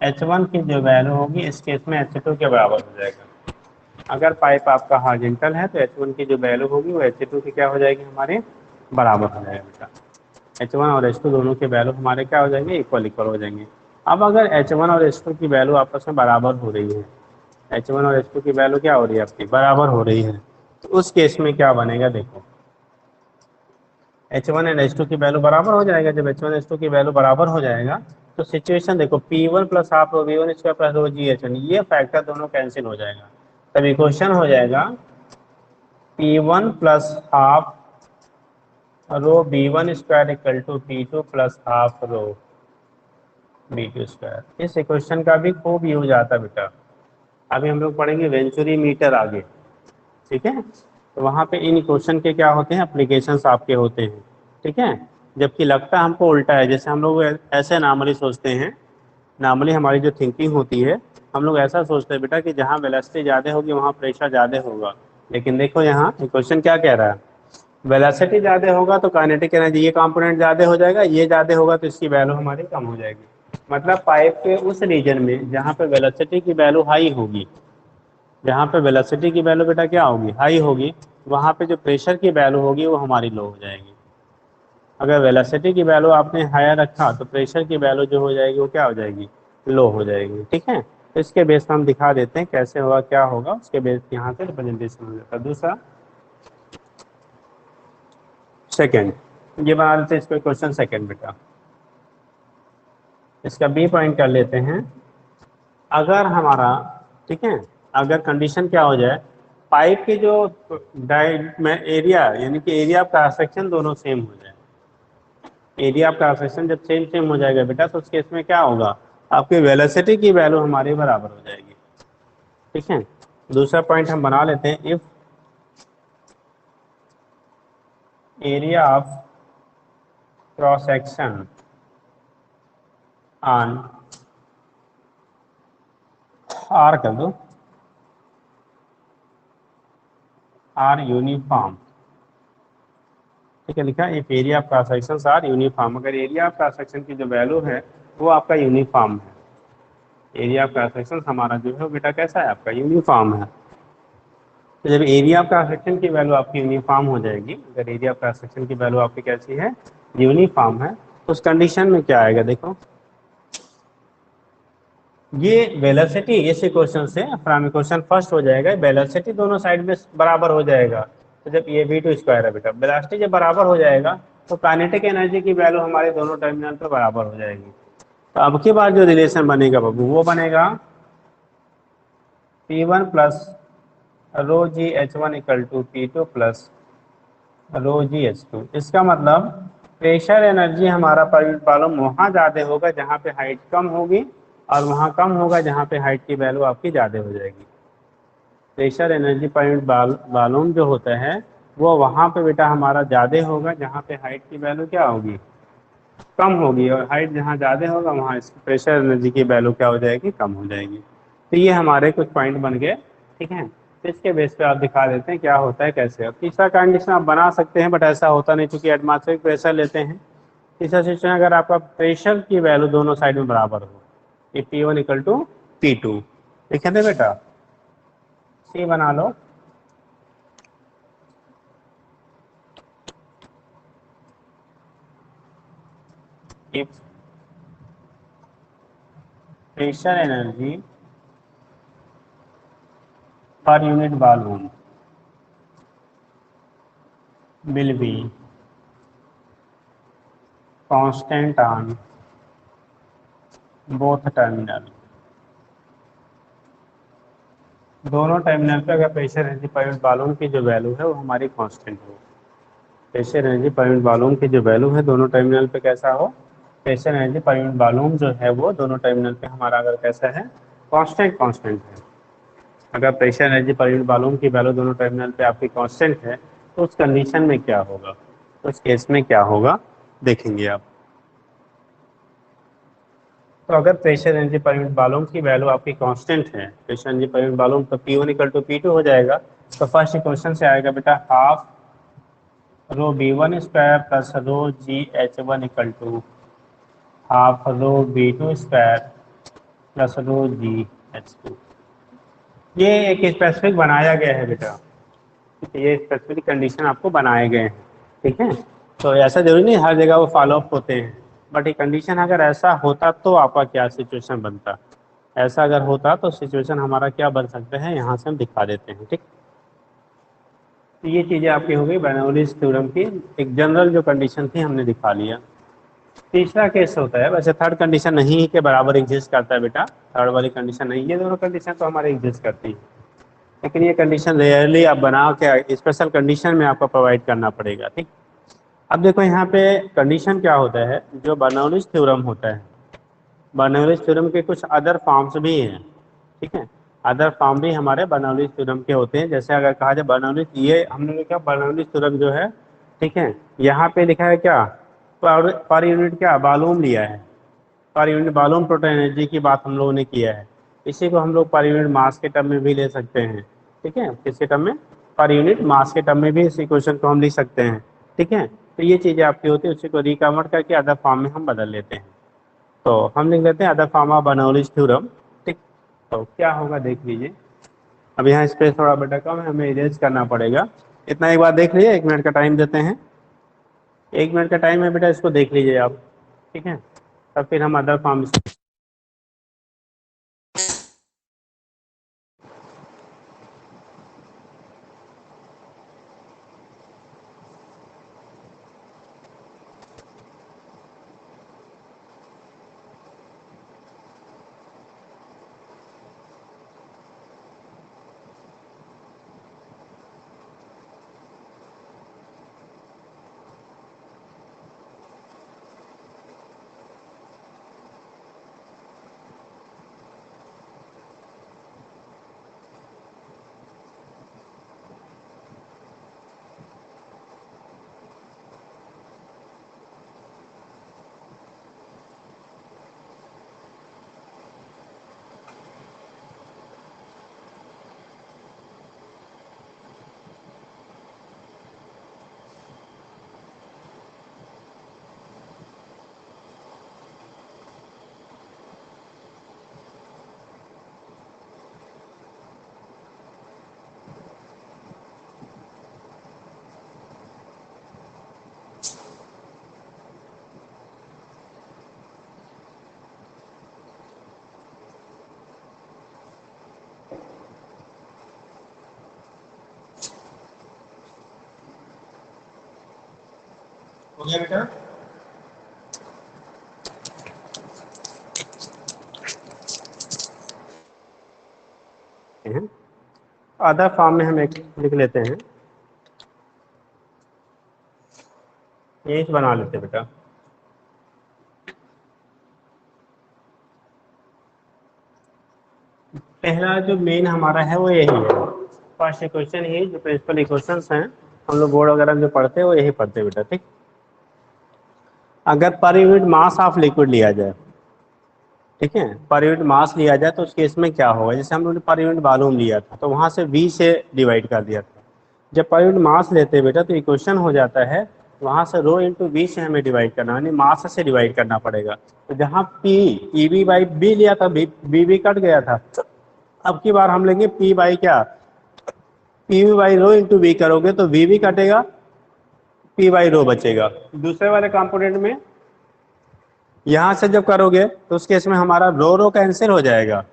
Speaker 1: H1 की जो वैल्यू होगी इस केस में H2 के बराबर हो जाएगा। अगर पाइप आपका हॉरिजॉन्टल है तो H1 की जो वैल्यू होगी वो H2 की क्या हो जाएगी, हमारे बराबर हो जाएगा बेटा। H1 और H2 दोनों के वैल्यू हमारे क्या हो जाएंगे, इक्वल इक्वल हो जाएंगे। अब अगर H1 और H2 की वैल्यू आपस में बराबर हो रही है, H1 और H2 की वैल्यू क्या हो रही है, आपकी बराबर हो रही है, तो उस केस में क्या बनेगा, देखो H1 एंड H2 की वैल्यू बराबर हो जाएगा। जब H1 H2 की वैल्यू बराबर हो जाएगा तो सिचुएशन देखो, P1 plus half rho V1 square plus rho जी एच वन, ये फैक्टर दोनों कैंसिल हो जाएगा। तब इक्वेशन हो जाएगा P1 plus half rho B1 square equal to P2 plus half rho B2 square. इस इक्वेशन का भी खूब यूज आता है बेटा, अभी हम लोग पढ़ेंगे वेंचुरी मीटर आगे। ठीक है, तो वहाँ पे इन इक्वेशन के क्या होते हैं, एप्लीकेशंस आपके होते हैं। ठीक है, जबकि लगता है हमको उल्टा है, जैसे हम लोग ऐसे नॉर्मली सोचते हैं, नॉर्मली हमारी जो थिंकिंग होती है, हम लोग ऐसा सोचते हैं बेटा कि जहाँ वेलोसिटी ज़्यादा होगी वहाँ प्रेशर ज़्यादा होगा, लेकिन देखो यहाँ इक्वेशन क्या कह रहा है, वेलोसिटी ज़्यादा होगा तो काइनेटिक एनर्जी ये कंपोनेंट ज़्यादा हो जाएगा, ये ज़्यादा होगा तो इसकी वैल्यू हमारी कम हो जाएगी। मतलब पाइप के उस रीजन में जहाँ पे वेलोसिटी की वैल्यू हाई होगी, जहाँ पे वेलोसिटी की वैल्यू बेटा क्या होगी, हाई होगी, वहाँ पे जो प्रेशर की वैल्यू होगी वो हमारी लो हो जाएगी। अगर वेलोसिटी की वैल्यू आपने हायर रखा तो प्रेशर की वैल्यू जो हो जाएगी वो क्या हो जाएगी, लो हो जाएगी। ठीक है, तो इसके बेस पर हम दिखा देते हैं कैसे होगा क्या होगा, उसके बेस यहाँ से रिप्रेजेंटेशन हो जाता है। दूसरा सेकेंड, ये बना लेते हैं इसको क्वेश्चन सेकेंड बेटा। इसका बी पॉइंट कर लेते हैं। अगर हमारा, ठीक है, अगर कंडीशन क्या हो जाए, पाइप के जो डाइट में एरिया यानी कि एरिया ऑफ क्रॉस सेक्शन दोनों सेम हो जाए। एरिया ऑफ क्रॉस सेक्शन जब सेम सेम हो जाएगा बेटा तो उस केस में क्या होगा, आपकी वेलोसिटी की वैल्यू हमारी बराबर हो जाएगी। ठीक है, दूसरा पॉइंट हम बना लेते हैं। If area of cross section on are कर दो, आर यूनिफॉर्म। ठीक है, लिखा if area of cross section are uniform. अगर एरिया ऑफ क्रॉस सेक्शन की जो वैल्यू है वो आपका यूनिफॉर्म है, एरिया ऑफ क्रॉस सेक्शन हमारा जो है वो बेटा कैसा है, आपका यूनिफॉर्म है। तो जब एरिया ऑफ क्रॉस सेक्शन की वैल्यू आपकी यूनिफॉर्म हो जाएगी, अगर एरिया ऑफ क्रॉस सेक्शन की वैल्यू आपकी कैसी है, यूनिफॉर्म है, तो उस कंडीशन में क्या आएगा देखो, ये वेलोसिटी इसी क्वेश्चन से फ्रॉम क्वेश्चन फर्स्ट हो जाएगा, वेलोसिटी दोनों साइड में बराबर हो जाएगा। तो जब ये v2 स्क्वायर है बेटा, वेलोसिटी जब बराबर हो जाएगा तो काइनेटिक एनर्जी की वैल्यू हमारे दोनों टर्मिनल पर बराबर हो जाएगी। तो अब के बाद जो रिलेशन बनेगा बाबू वो बनेगा P1 plus rho ji H one equal to P2 plus rho ji H two. इसका मतलब प्रेशर एनर्जी हमारा पर यूनिट वॉल्यूम वहाँ ज़्यादा होगा जहाँ पे हाइट कम होगी, और वहाँ कम होगा जहाँ पे हाइट की वैल्यू आपकी ज़्यादा हो जाएगी। Pressure energy per unit volume जो होता है वो वहाँ पे बेटा हमारा ज़्यादा होगा जहाँ पे हाइट की वैल्यू क्या होगी, कम होगी, और हाइट जहाँ ज़्यादा होगा वहाँ प्रेशर एनर्जी की वैल्यू क्या हो जाएगी, कम हो जाएगी। तो ये हमारे कुछ पॉइंट बन गए। ठीक है, तो इसके बेस पे आप दिखा देते हैं क्या होता है कैसे। और तीसरा कंडीशन आप बना सकते हैं बट ऐसा होता नहीं क्योंकि एटमॉस्फेरिक प्रेशर लेते हैं। तीसरा सिस्टम अगर आपका प्रेशर की वैल्यू दोनों साइड में बराबर हो, ये P1 इक्वल टू P2। ठीक है बेटा, सी बना लो। If pressure energy per unit volume will be constant on both terminal। दोनों टर्मिनल पे अगर pressure energy per unit volume की जो वैल्यू है वो हमारी कांस्टेंट हो, pressure energy per unit volume की जो वैल्यू है दोनों टर्मिनल पे कैसा हो, pressure energy per unit volume जो है वो दोनों टर्मिनल पे हमारा अगर कैसा है, कांस्टेंट कांस्टेंट है। अगर pressure energy per unit volume की वैल्यू दोनों टर्मिनल पे आपकी कांस्टेंट है तो उस कंडीशन में क्या होगा, उस केस में क्या होगा देखेंगे आप। तो अगर pressure energy per unit volume की वैल्यू आपकी कांस्टेंट है, pressure energy per unit volume, तो P1 इक्वल टू P2 हो जाएगा। तो फर्स्ट इक्वेशन से आएगा बेटा half rho B1 square plus rho ji H one equal to half rho B2 square plus rho ji H two. ये एक specific बनाया गया है बेटा, ये स्पेसिफिक कंडीशन आपको बनाए गए हैं। ठीक है, तो ऐसा जरूरी नहीं हर जगह वो फॉलो अप होते हैं, बट ये कंडीशन अगर ऐसा होता तो आपका क्या सिचुएशन बनता, ऐसा अगर होता तो सिचुएशन हमारा क्या बन सकता है, यहाँ से हम दिखा देते हैं। ठीक, तो ये चीज़ें आपकी हो गई बर्नौलीज थ्योरम की, एक जनरल जो कंडीशन थी हमने दिखा लिया। तीसरा केस होता है, वैसे थर्ड कंडीशन नहीं के बराबर एग्जिस्ट करता है बेटा, थर्ड वाली कंडीशन नहीं, ये दोनों कंडीशन तो हमारे एग्जिस्ट करती हैं, लेकिन ये कंडीशन रेयरली आप बना के स्पेशल कंडीशन में आपको प्रोवाइड करना पड़ेगा। ठीक, अब देखो यहाँ पे कंडीशन क्या होता है, जो बर्नौलीज थ्योरम होता है, बर्नौलीज थ्योरम के कुछ अदर फॉर्म्स भी हैं। ठीक है, अदर फॉर्म भी हमारे बर्नौलीज थ्योरम के होते हैं। जैसे अगर कहा जाए बर्नौलीज, ये हमने लिखा बर्नौलीज थ्योरम जो है, ठीक है, यहाँ पे लिखा है क्या, पर यूनिट क्या वॉल्यूम लिया है, per unit volume total energy की बात हम लोगों ने किया है। इसी को हम लोग पर यूनिट मास के टर्म में भी ले सकते हैं। ठीक है, किसके टर्म में, पर यूनिट मास के टर्म में भी इस इक्वेशन को हम लिख सकते हैं। ठीक है, तो ये चीज़ें आपकी होती है, उसी को रिकन्वर्ट करके अदर फॉर्म में हम बदल लेते हैं। तो हम लिख लेते हैं other form of Bernoulli's theorem. ठीक, तो क्या होगा देख लीजिए, अब यहाँ स्पेस थोड़ा बेटा कम है, हमें इरेज करना पड़ेगा। इतना एक बार देख लीजिए, 1 मिनट का टाइम देते हैं। 1 मिनट का टाइम है बेटा, इसको देख लीजिए आप, ठीक है। तब फिर हम अदर फॉर्म। हो गया बेटा? अदर फॉर्म में हम एक लिख लेते हैं, ये बना लेते हैं बेटा। पहला जो मेन हमारा है वो यही है, फर्स्ट इक्वेशन ही जो प्रिंसिपल इक्वेशंस हैं, हम लोग बोर्ड वगैरह में जो पढ़ते हैं वो यही पढ़ते हैं बेटा, ठीक। अगर पर यूनिट मास ऑफ लिक्विड लिया जाए, ठीक है, पर यूनिट मास लिया जाए तो उस केस में क्या होगा, जैसे हम लोग ने पर यूनिट वॉल्यूम लिया था तो वहां से V से डिवाइड कर दिया था। जब पर यूनिट मास लेते हैं बेटा तो इक्वेशन हो जाता है वहां से रो इंटू V से हमें डिवाइड करना, यानी मास से डिवाइड करना पड़ेगा। तो जहाँ PV बाई B लिया था, BB कट गया था, अब की बार हम लेंगे P बाई क्या, PV by rho into V करोगे तो V भी कटेगा, P बाई रो बचेगा। दूसरे वाले कंपोनेंट में यहां से जब करोगे तो उस केस में हमारा रो रो कैंसिल हो जाएगा,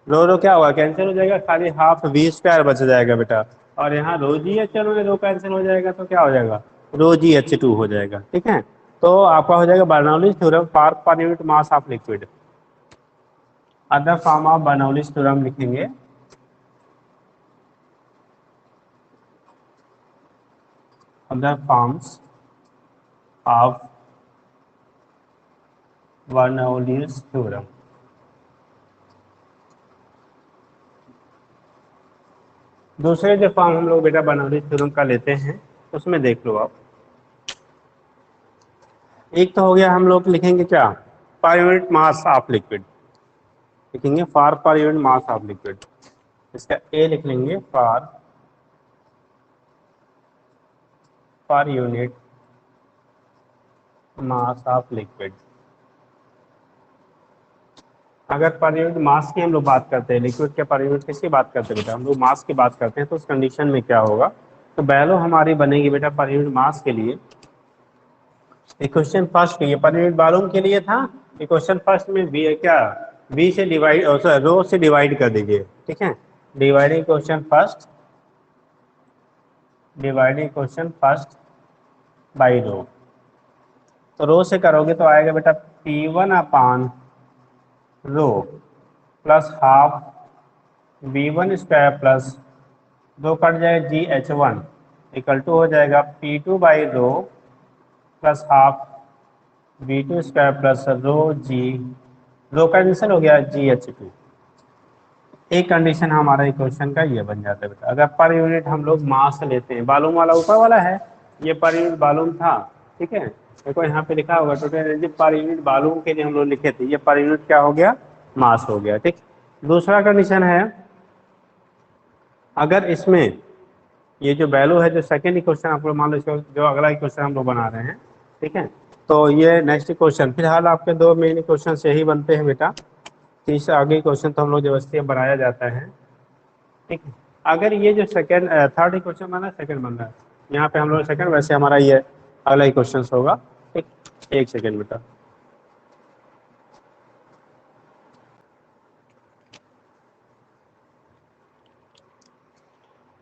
Speaker 1: रो रो क्या होगा, कैंसिल हो जाएगा, खाली हाफ V² बच जाएगा बेटा। और यहाँ रो जी एच में रो कैंसिल हो जाएगा तो क्या हो जाएगा, रो GH2 हो जाएगा, ठीक है। तो आपका हो जाएगा Bernoulli's theorem for per unit mass of liquid. Other form of Bernoulli's theorem लिखेंगे, other forms of Bernoulli's theorem. दूसरे जो फॉर्म हम लोग बेटा बर्नौलीज थ्योरम का लेते हैं उसमें देख लो आप। एक तो हो गया, हम लोग लिखेंगे क्या, per unit mass of liquid, लिखेंगे for per unit mass of liquid. इसका ए लिख लेंगे for per unit mass of liquid. अगर पर यूनिट मास की हम लोग बात करते हैं, लिक्विड के पर यूनिट किसकी बात करते हैं बेटा, हम लोग मास की बात करते हैं, तो उस कंडीशन में क्या होगा, तो वैल्यू हमारी बनेगी बेटा पर यूनिट मास के लिए। इक्वेशन फर्स्ट ये पर यूनिट वॉल्यूम के लिए था, इक्वेशन फर्स्ट में बी क्या, बी से डिवाइड, रो से डिवाइड कर दीजिए, ठीक है। Dividing question first, dividing question first by rho, तो रो से करोगे तो आएगा बेटा P1 upon rho plus half V1² plus 2 cut जाएगा GH1 इक्वल टू हो जाएगा P2 by rho plus half V2² plus rho G, rho का कैंसिल हो गया GH2। एक कंडीशन हमारा इक्वेशन का ये बन जाता है बेटा। अगर पर यूनिट हम लोग मास लेते हैं, वॉल्यूम वाला ऊपर वाला है, ये पर यूनिट वॉल्यूम था, ठीक है। देखो यहाँ पे लिखा होगा total energy per unit volume के लिए हम लोग लिखे थे, ये पर यूनिट क्या हो गया, मास हो गया, ठीक। दूसरा कंडीशन है, अगर इसमें ये जो वैल्यू है, जो सेकेंड इक्वेशन आप लोग मान लो, जो अगला इक्वेशन हम लोग बना रहे हैं, ठीक है, तो ये नेक्स्ट इक्वेशन, फिलहाल आपके दो मेन इक्वेशन यही बनते हैं बेटा, तीसरा आगे क्वेश्चन तो हम लोग जबरदस्ती बनाया जाता है। ठीक है। अगर ये जो सेकंड थर्ड इक्वेशन बना सेकंड बन रहा है, यहाँ पे हम लोग सेकंड, वैसे हमारा ये अगला इक्वेशन होगा। ठीक, एक सेकंड बेटा।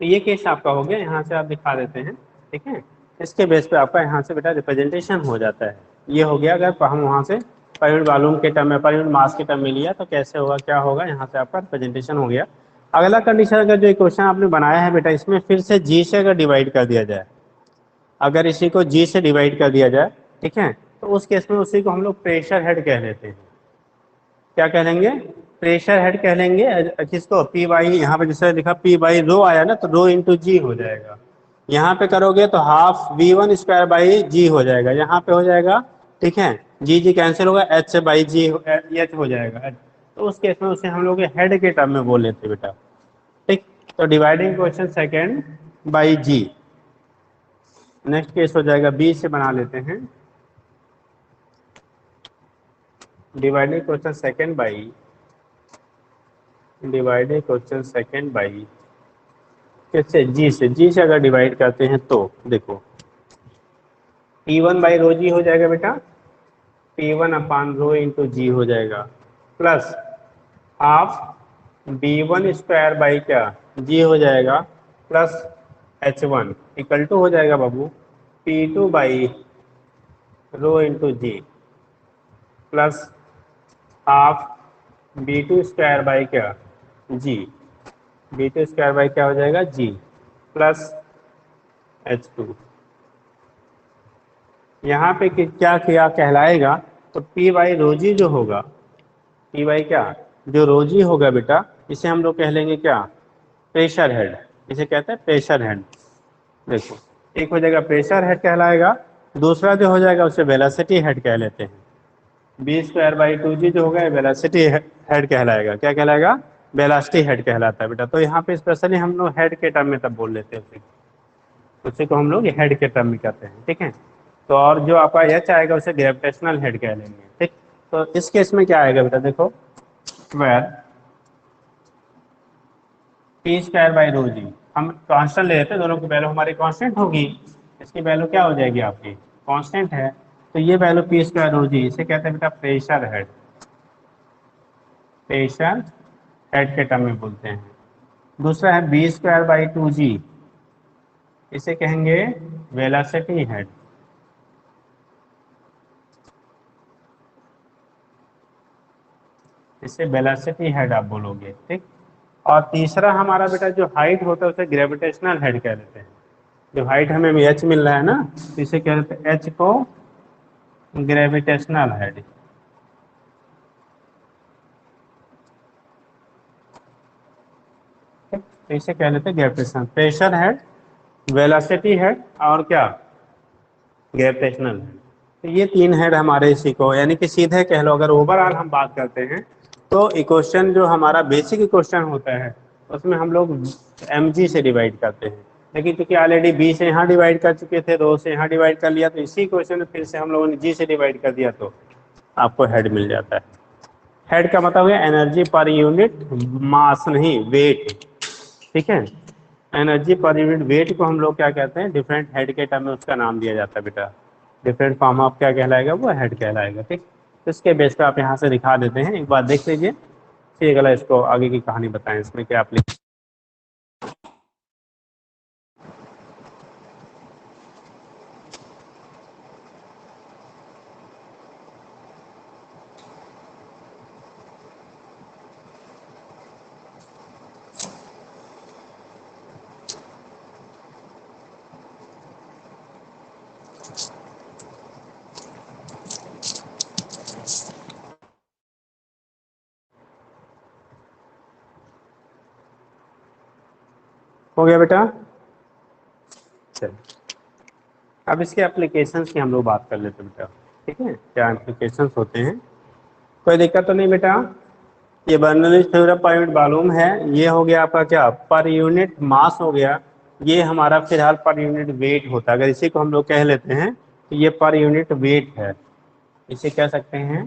Speaker 1: तो ये केस आपका हो गया, यहाँ से आप दिखा देते हैं। ठीक है, इसके बेस पे आपका यहाँ से बेटा रिप्रेजेंटेशन हो जाता है। ये हो गया, अगर हम वहाँ से पर यूनिट वॉल्यूम के टर्म में, पर यूनिट मास के टर्म में लिया तो कैसे होगा, क्या होगा, यहाँ से आपका रिप्रेजेंटेशन हो गया। अगला कंडीशन, अगर जो इक्वेशन आपने बनाया है बेटा, इसमें फिर से जी से अगर डिवाइड कर दिया जाए, अगर इसी को जी से डिवाइड कर दिया जाए, ठीक है, तो उस केस में उसी को हम लोग प्रेशर हेड कह लेते हैं। क्या कह लेंगे, प्रेशर हेड कह लेंगे। किसको, पी बाई, यहाँ पे जैसे लिखा पी बाई रो आया ना, तो रो इंटू जी हो जाएगा। यहाँ पे करोगे तो half V one square by G हो जाएगा, यहाँ पे हो जाएगा। ठीक है, जी जी कैंसिल होगा, एच से बाई जी एच हो जाएगा। तो उस केस में उसे हम लोग हेड के टर्म में बोल लेते बेटा। ठीक, तो dividing question second by G. Next case हो जाएगा, बी से बना लेते हैं, dividing question second by, divided question second by किससे, जी से। जी से अगर डिवाइड करते हैं तो देखो, P one by rho G हो जाएगा बेटा, P one upon rho into G हो जाएगा, plus half B one square by क्या, जी हो जाएगा, plus H one equal to हो जाएगा बाबू P two by rho into G, plus half B two square by क्या, G, B two square by क्या हो जाएगा, जी, प्लस एच टू। यहाँ पे क्या क्या कहलाएगा, तो पी बाई रोजी जो होगा, पी बाई क्या, जो रोजी होगा बेटा, इसे हम लोग कह लेंगे क्या, प्रेशर हेड। इसे कहते हैं प्रेशर हेड। देखो, एक हो जाएगा प्रेशर हेड कहलाएगा, दूसरा जो हो जाएगा उसे वेलोसिटी हेड कह लेते हैं। बी स्क्वायर बाई टू जी जो होगा वेलोसिटी हेड कहलाएगा। क्या कहलाएगा, वेलोसिटी हेड कहलाता है बेटा। तो यहाँ पे स्पेशली हम लोग हेड के टर्म में तब बोल लेते हैं उसे, उसी को हम लोग हेड के टर्म में कहते हैं। ठीक है, तो और जो आपका एच आएगा उसे ग्रेविटेशनल हेड कह लेंगे। ठीक, तो इस केस में क्या आएगा बेटा, देखो, where P square by rho G, हम कांस्टेंट ले लेते हैं, दोनों की वैल्यू हमारी कांस्टेंट होगी, इसकी वैल्यू क्या हो जाएगी आपकी, कांस्टेंट है, तो ये वैल्यू पी स्क्वायर रो जी, इसे कहते हैं बेटा प्रेशर हेड, प्रेशर हेड के टर्म में बोलते हैं। दूसरा है बी स्क्वायर बाई टू जी, इसे कहेंगे वेलोसिटी हेड, इसे वेलोसिटी हेड आप बोलोगे। ठीक, और तीसरा हमारा बेटा जो हाइट होता है उसे ग्रेविटेशनल हेड कह लेते हैं। जो हाइट हमें एच मिल रहा है ना, तो इसे कह लेते हैं एच को ग्रेविटेशनल हेड। तो इसे कह लेते हैं gravitational, pressure head, velocity head और क्या, ग्रेविटेशनल हेड। तो ये तीन हेड हमारे इसी को, यानी कि सीधे कह लो, अगर ओवरऑल हम बात करते हैं तो इक्वेशन जो हमारा बेसिक इक्वेशन होता है उसमें हम लोग mg से डिवाइड करते हैं, लेकिन क्योंकि ऑलरेडी b से यहाँ डिवाइड कर चुके थे, रो से यहाँ डिवाइड कर लिया, तो इसी इक्वेशन में फिर से हम लोगों ने g से डिवाइड कर दिया, तो आपको हेड मिल जाता है। हेड का मतलब है एनर्जी पर यूनिट मास, नहीं वेट। ठीक है, एनर्जी पर यूनिट वेट को हम लोग क्या कहते हैं, डिफरेंट हेड के टर्म में उसका नाम दिया जाता है बेटा। डिफरेंट फॉर्म ऑफ क्या कहलाएगा, वो हेड कहलाएगा। ठीक, तो इसके बेस पे आप यहाँ से दिखा देते हैं, एक बार देख लीजिए, फिर अगला इसको आगे की कहानी बताएं, इसमें क्या आप लिख। हो गया बेटा, चलिए अब इसके एप्लीकेशंस की हम लोग बात कर लेते हैं बेटा। ठीक है, क्या एप्लीकेशंस होते हैं, कोई दिक्कत तो नहीं बेटा। ये बर्नौलीज थ्योरम पर यूनिट वॉल्यूम है, ये हो गया आपका क्या, पर यूनिट मास हो गया, ये हमारा फिलहाल पर यूनिट वेट होता है। अगर इसी को हम लोग कह लेते हैं तो ये पर यूनिट वेट है, इसे कह सकते हैं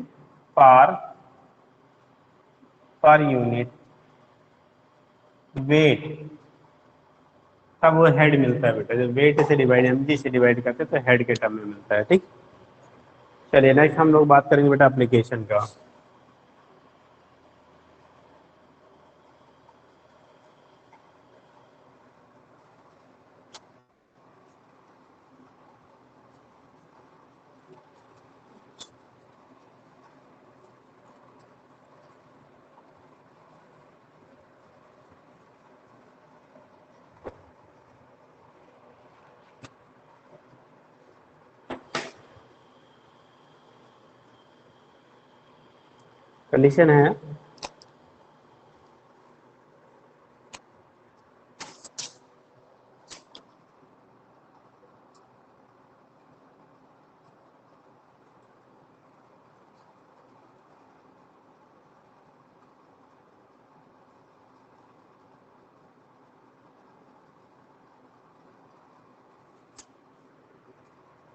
Speaker 1: पर यूनिट वेट, तब वो हेड मिलता है बेटा। जब वेट से डिवाइड mg से डिवाइड करते हैं तो हेड के टर्म में मिलता है। ठीक, चलिए नेक्स्ट हम लोग बात करेंगे बेटा एप्लीकेशन का। कंडीशन है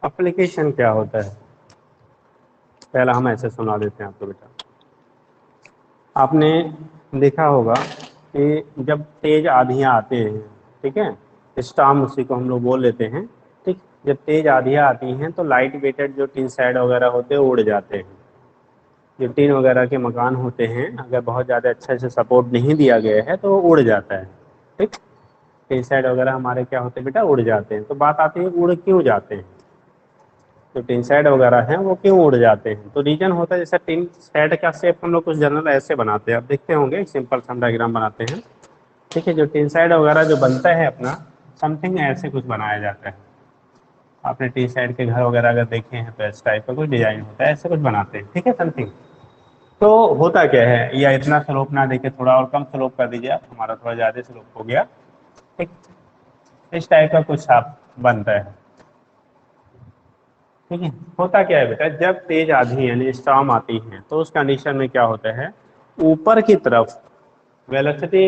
Speaker 1: एप्लीकेशन क्या होता है, पहला हम ऐसे सुना देते हैं आपको बेटा। आपने देखा होगा कि जब तेज आंधियाँ आते हैं, ठीक है, स्टॉर्म उसी को हम लोग बोल लेते हैं। ठीक, जब तेज आंधियाँ आती हैं तो लाइट वेटेड जो टीन शेड वगैरह होते हैं उड़ जाते हैं। जो टीन वगैरह के मकान होते हैं अगर बहुत ज़्यादा अच्छे से सपोर्ट नहीं दिया गया है तो वो उड़ जाता है। ठीक, टीन शेड वगैरह हमारे क्या होते हैं बेटा, उड़ जाते हैं। तो बात आती है उड़ क्यों जाते हैं, जो टिन शेड वगैरह हैं वो क्यों उड़ जाते हैं। तो रीजन होता है, जैसे टिन शेड का शेप हम लोग कुछ जनरल ऐसे बनाते हैं, आप देखते होंगे सिंपल सा डायग्राम बनाते हैं। ठीक है, जो टिन शेड वगैरह जो बनता है अपना, समथिंग ऐसे कुछ बनाया जाता है। आपने टिन शेड के घर वगैरह अगर देखे हैं तो इस टाइप का कुछ डिजाइन होता है, ऐसे कुछ बनाते हैं। ठीक है, समथिंग। तो होता क्या है, या इतना स्लोप ना देके थोड़ा और कम स्लोप कर दीजिए आप, हमारा थोड़ा ज़्यादा स्लोप हो गया। ठीक, इस टाइप का कुछ आप बनता है। ठीक है, होता क्या है बेटा, जब तेज आंधी यानी स्टॉर्म आती है तो उस कंडीशन में क्या होता है, ऊपर की तरफ वेलोसिटी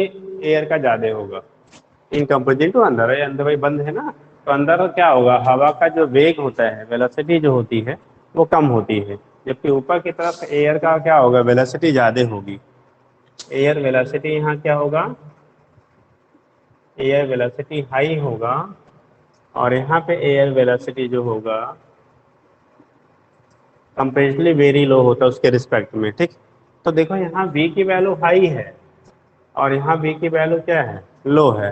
Speaker 1: एयर का ज्यादा होगा इन कंपेरिजन टू अंदर। है अंदर भाई बंद है ना, तो अंदर क्या होगा, हवा का जो वेग होता है, वेलोसिटी जो होती है वो कम होती है। जबकि ऊपर की तरफ एयर का क्या होगा, वेलोसिटी ज्यादा होगी। एयर वेलोसिटी यहाँ क्या होगा, एयर वेलोसिटी हाई होगा, और यहाँ पे एयर वेलोसिटी जो होगा कंपेरेटिवली वेरी लो होता है उसके रिस्पेक्ट में। ठीक, तो देखो यहाँ v की वैल्यू हाई है और यहाँ v की वैल्यू क्या है, लो है।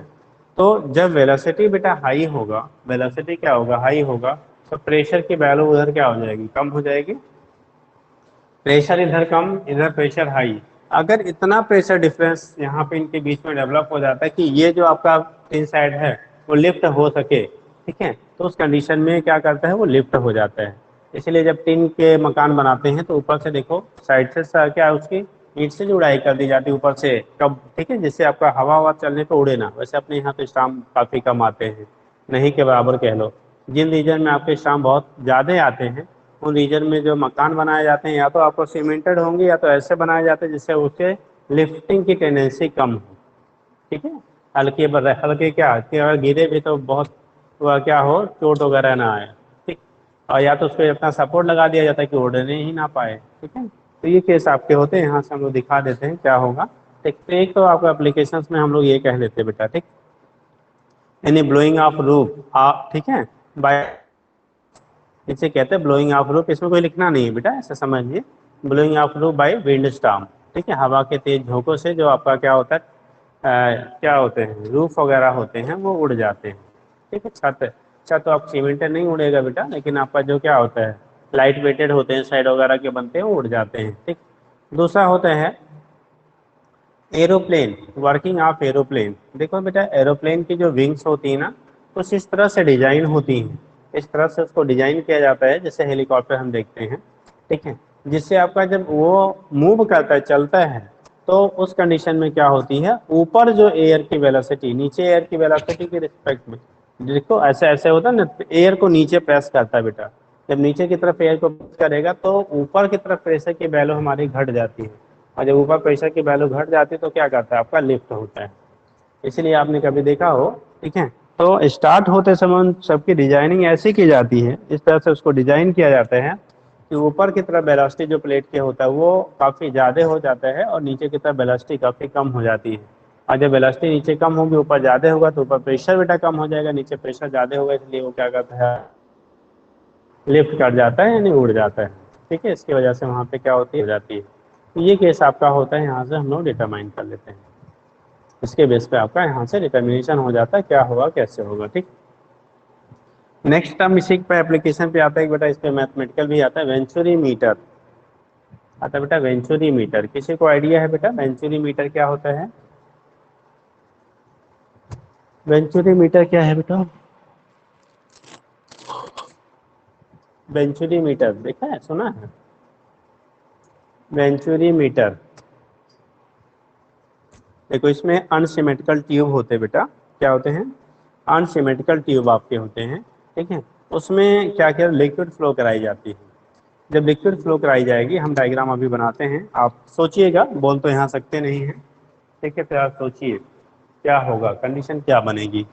Speaker 1: तो जब वेलोसिटी बेटा हाई होगा, वेलोसिटी क्या होगा, हाई होगा, तो प्रेशर की वैल्यू उधर क्या हो जाएगी, कम हो जाएगी। प्रेशर इधर कम, इधर प्रेशर हाई। अगर इतना प्रेशर डिफरेंस यहाँ पे इनके बीच में डेवलप हो जाता है कि ये जो आपका इनसाइड है वो लिफ्ट हो सके, ठीक है, तो उस कंडीशन में क्या करता है, वो लिफ्ट हो जाता है। इसलिए जब टीन के मकान बनाते हैं तो ऊपर से देखो साइड से क्या उसकी ईंट से जुड़ाई कर दी जाती है ऊपर से कब, ठीक है, जिससे आपका हवा हवा चलने पे उड़े ना। वैसे अपने यहाँ पे स्टाम काफ़ी कम आते हैं, नहीं के बराबर कह लो। जिन रीजन में आपके स्टाम बहुत ज़्यादा आते हैं उन रीजन में जो मकान बनाए जाते हैं या तो आपको सीमेंटेड होंगे या तो ऐसे बनाए जाते हैं जिससे उसके लिफ्टिंग की टेंडेंसी कम हो। ठीक है, हल्के हल्के क्या कि अगर गिरे भी तो बहुत वह क्या हो, चोट वगैरह ना आए। ठीक, और या तो उस पर अपना सपोर्ट लगा दिया जाता है कि उड़ने ही ना पाए। ठीक है, तो ये केस आपके होते हैं, यहाँ से हम लोग दिखा देते हैं क्या होगा। ठीक, तो एक तो आपको एप्लीकेशंस में हम लोग ये कह देते हैं बेटा, ठीक, यानी ब्लोइंग ऑफ रूफ आप, ठीक है, बाय, इसे कहते हैं ब्लोइंग ऑफ रूफ। इसमें कोई लिखना नहीं है बेटा, ऐसा समझिए, blowing of roof by wind storm. ठीक है, हवा के तेज झोंकों से जो आपका क्या होता है, क्या होते हैं, रूफ वगैरह होते हैं वो उड़ जाते हैं। ठीक है, छत, छत तो आप सीमेंटेड नहीं उड़ेगा बेटा, लेकिन आपका जो क्या होता है, लाइट वेटेड होते हैं, साइड वगैरह के बनते हैं, वो उड़ जाते हैं। ठीक, दूसरा होता है एरोप्लेन, वर्किंग ऑफ एरोप्लेन। देखो बेटा एरोप्लेन की जो विंग्स होती है ना, कुछ इस तरह से डिजाइन होती हैं, इस तरह से उसको डिजाइन किया जाता है जैसे हेलीकॉप्टर हम देखते हैं। ठीक है, जिससे आपका जब वो मूव करता है, चलता है, तो उस कंडीशन में क्या होती है, ऊपर जो एयर की वेलोसिटी नीचे एयर की वेलोसिटी के रिस्पेक्ट में, देखो ऐसे ऐसे होता है ना, एयर को नीचे प्रेस करता है बेटा। जब नीचे की तरफ एयर को प्रेस करेगा तो ऊपर की तरफ प्रेशर की वैल्यू हमारी घट जाती है, और जब ऊपर प्रेशर की वैल्यू घट जाती है तो क्या करता है, आपका लिफ्ट होता है। इसलिए आपने कभी देखा हो, ठीक है, तो स्टार्ट होते समय सबकी डिजाइनिंग ऐसी की जाती है, इस तरह से उसको डिजाइन किया जाता है कि ऊपर की तरफ वेलोसिटी जो प्लेट के होता है वो काफ़ी ज़्यादा हो जाता है और नीचे की तरफ वेलोसिटी काफ़ी कम हो जाती है। और जब वेलोसिटी नीचे कम होगी ऊपर ज़्यादा होगा तो ऊपर प्रेशर बेटा कम हो जाएगा, नीचे प्रेशर ज़्यादा होगा, इसलिए वो क्या करता है, लिफ्ट कर जाता है यानी उड़ जाता है। ठीक है, इसकी वजह से वहाँ पे क्या होती है, हो जाती है। तो ये केस आपका होता है, यहाँ से हम लोग डिटरमाइन कर लेते हैं, इसके बेस पे आपका यहाँ से डिटर्मिनेशन हो जाता है क्या होगा कैसे होगा। ठीक, नेक्स्ट टर्म इसी पे एप्लीकेशन पे आता है बेटा, इस पे मैथमेटिकल भी आता है, वेंचुरी मीटर आता है बेटा। वेंचुरी मीटर किसी को आइडिया है बेटा, वेंचुरी मीटर क्या होता है? वेंचुरी मीटर क्या है बेटा? वेंचुरी मीटर देखा है, सुना है? वेंचुरी मीटर देखो, इसमें अनसिमेट्रिकल ट्यूब होते हैं बेटा। क्या होते हैं? अनसिमेट्रिकल ट्यूब आपके होते हैं। ठीक है, उसमें क्या क्या लिक्विड फ्लो कराई जाती है। जब लिक्विड फ्लो कराई जाएगी, हम डायग्राम अभी बनाते हैं, आप सोचिएगा, बोल तो यहाँ सकते नहीं हैं। ठीक है, फिर आप सोचिए क्या होगा, कंडीशन क्या बनेगी।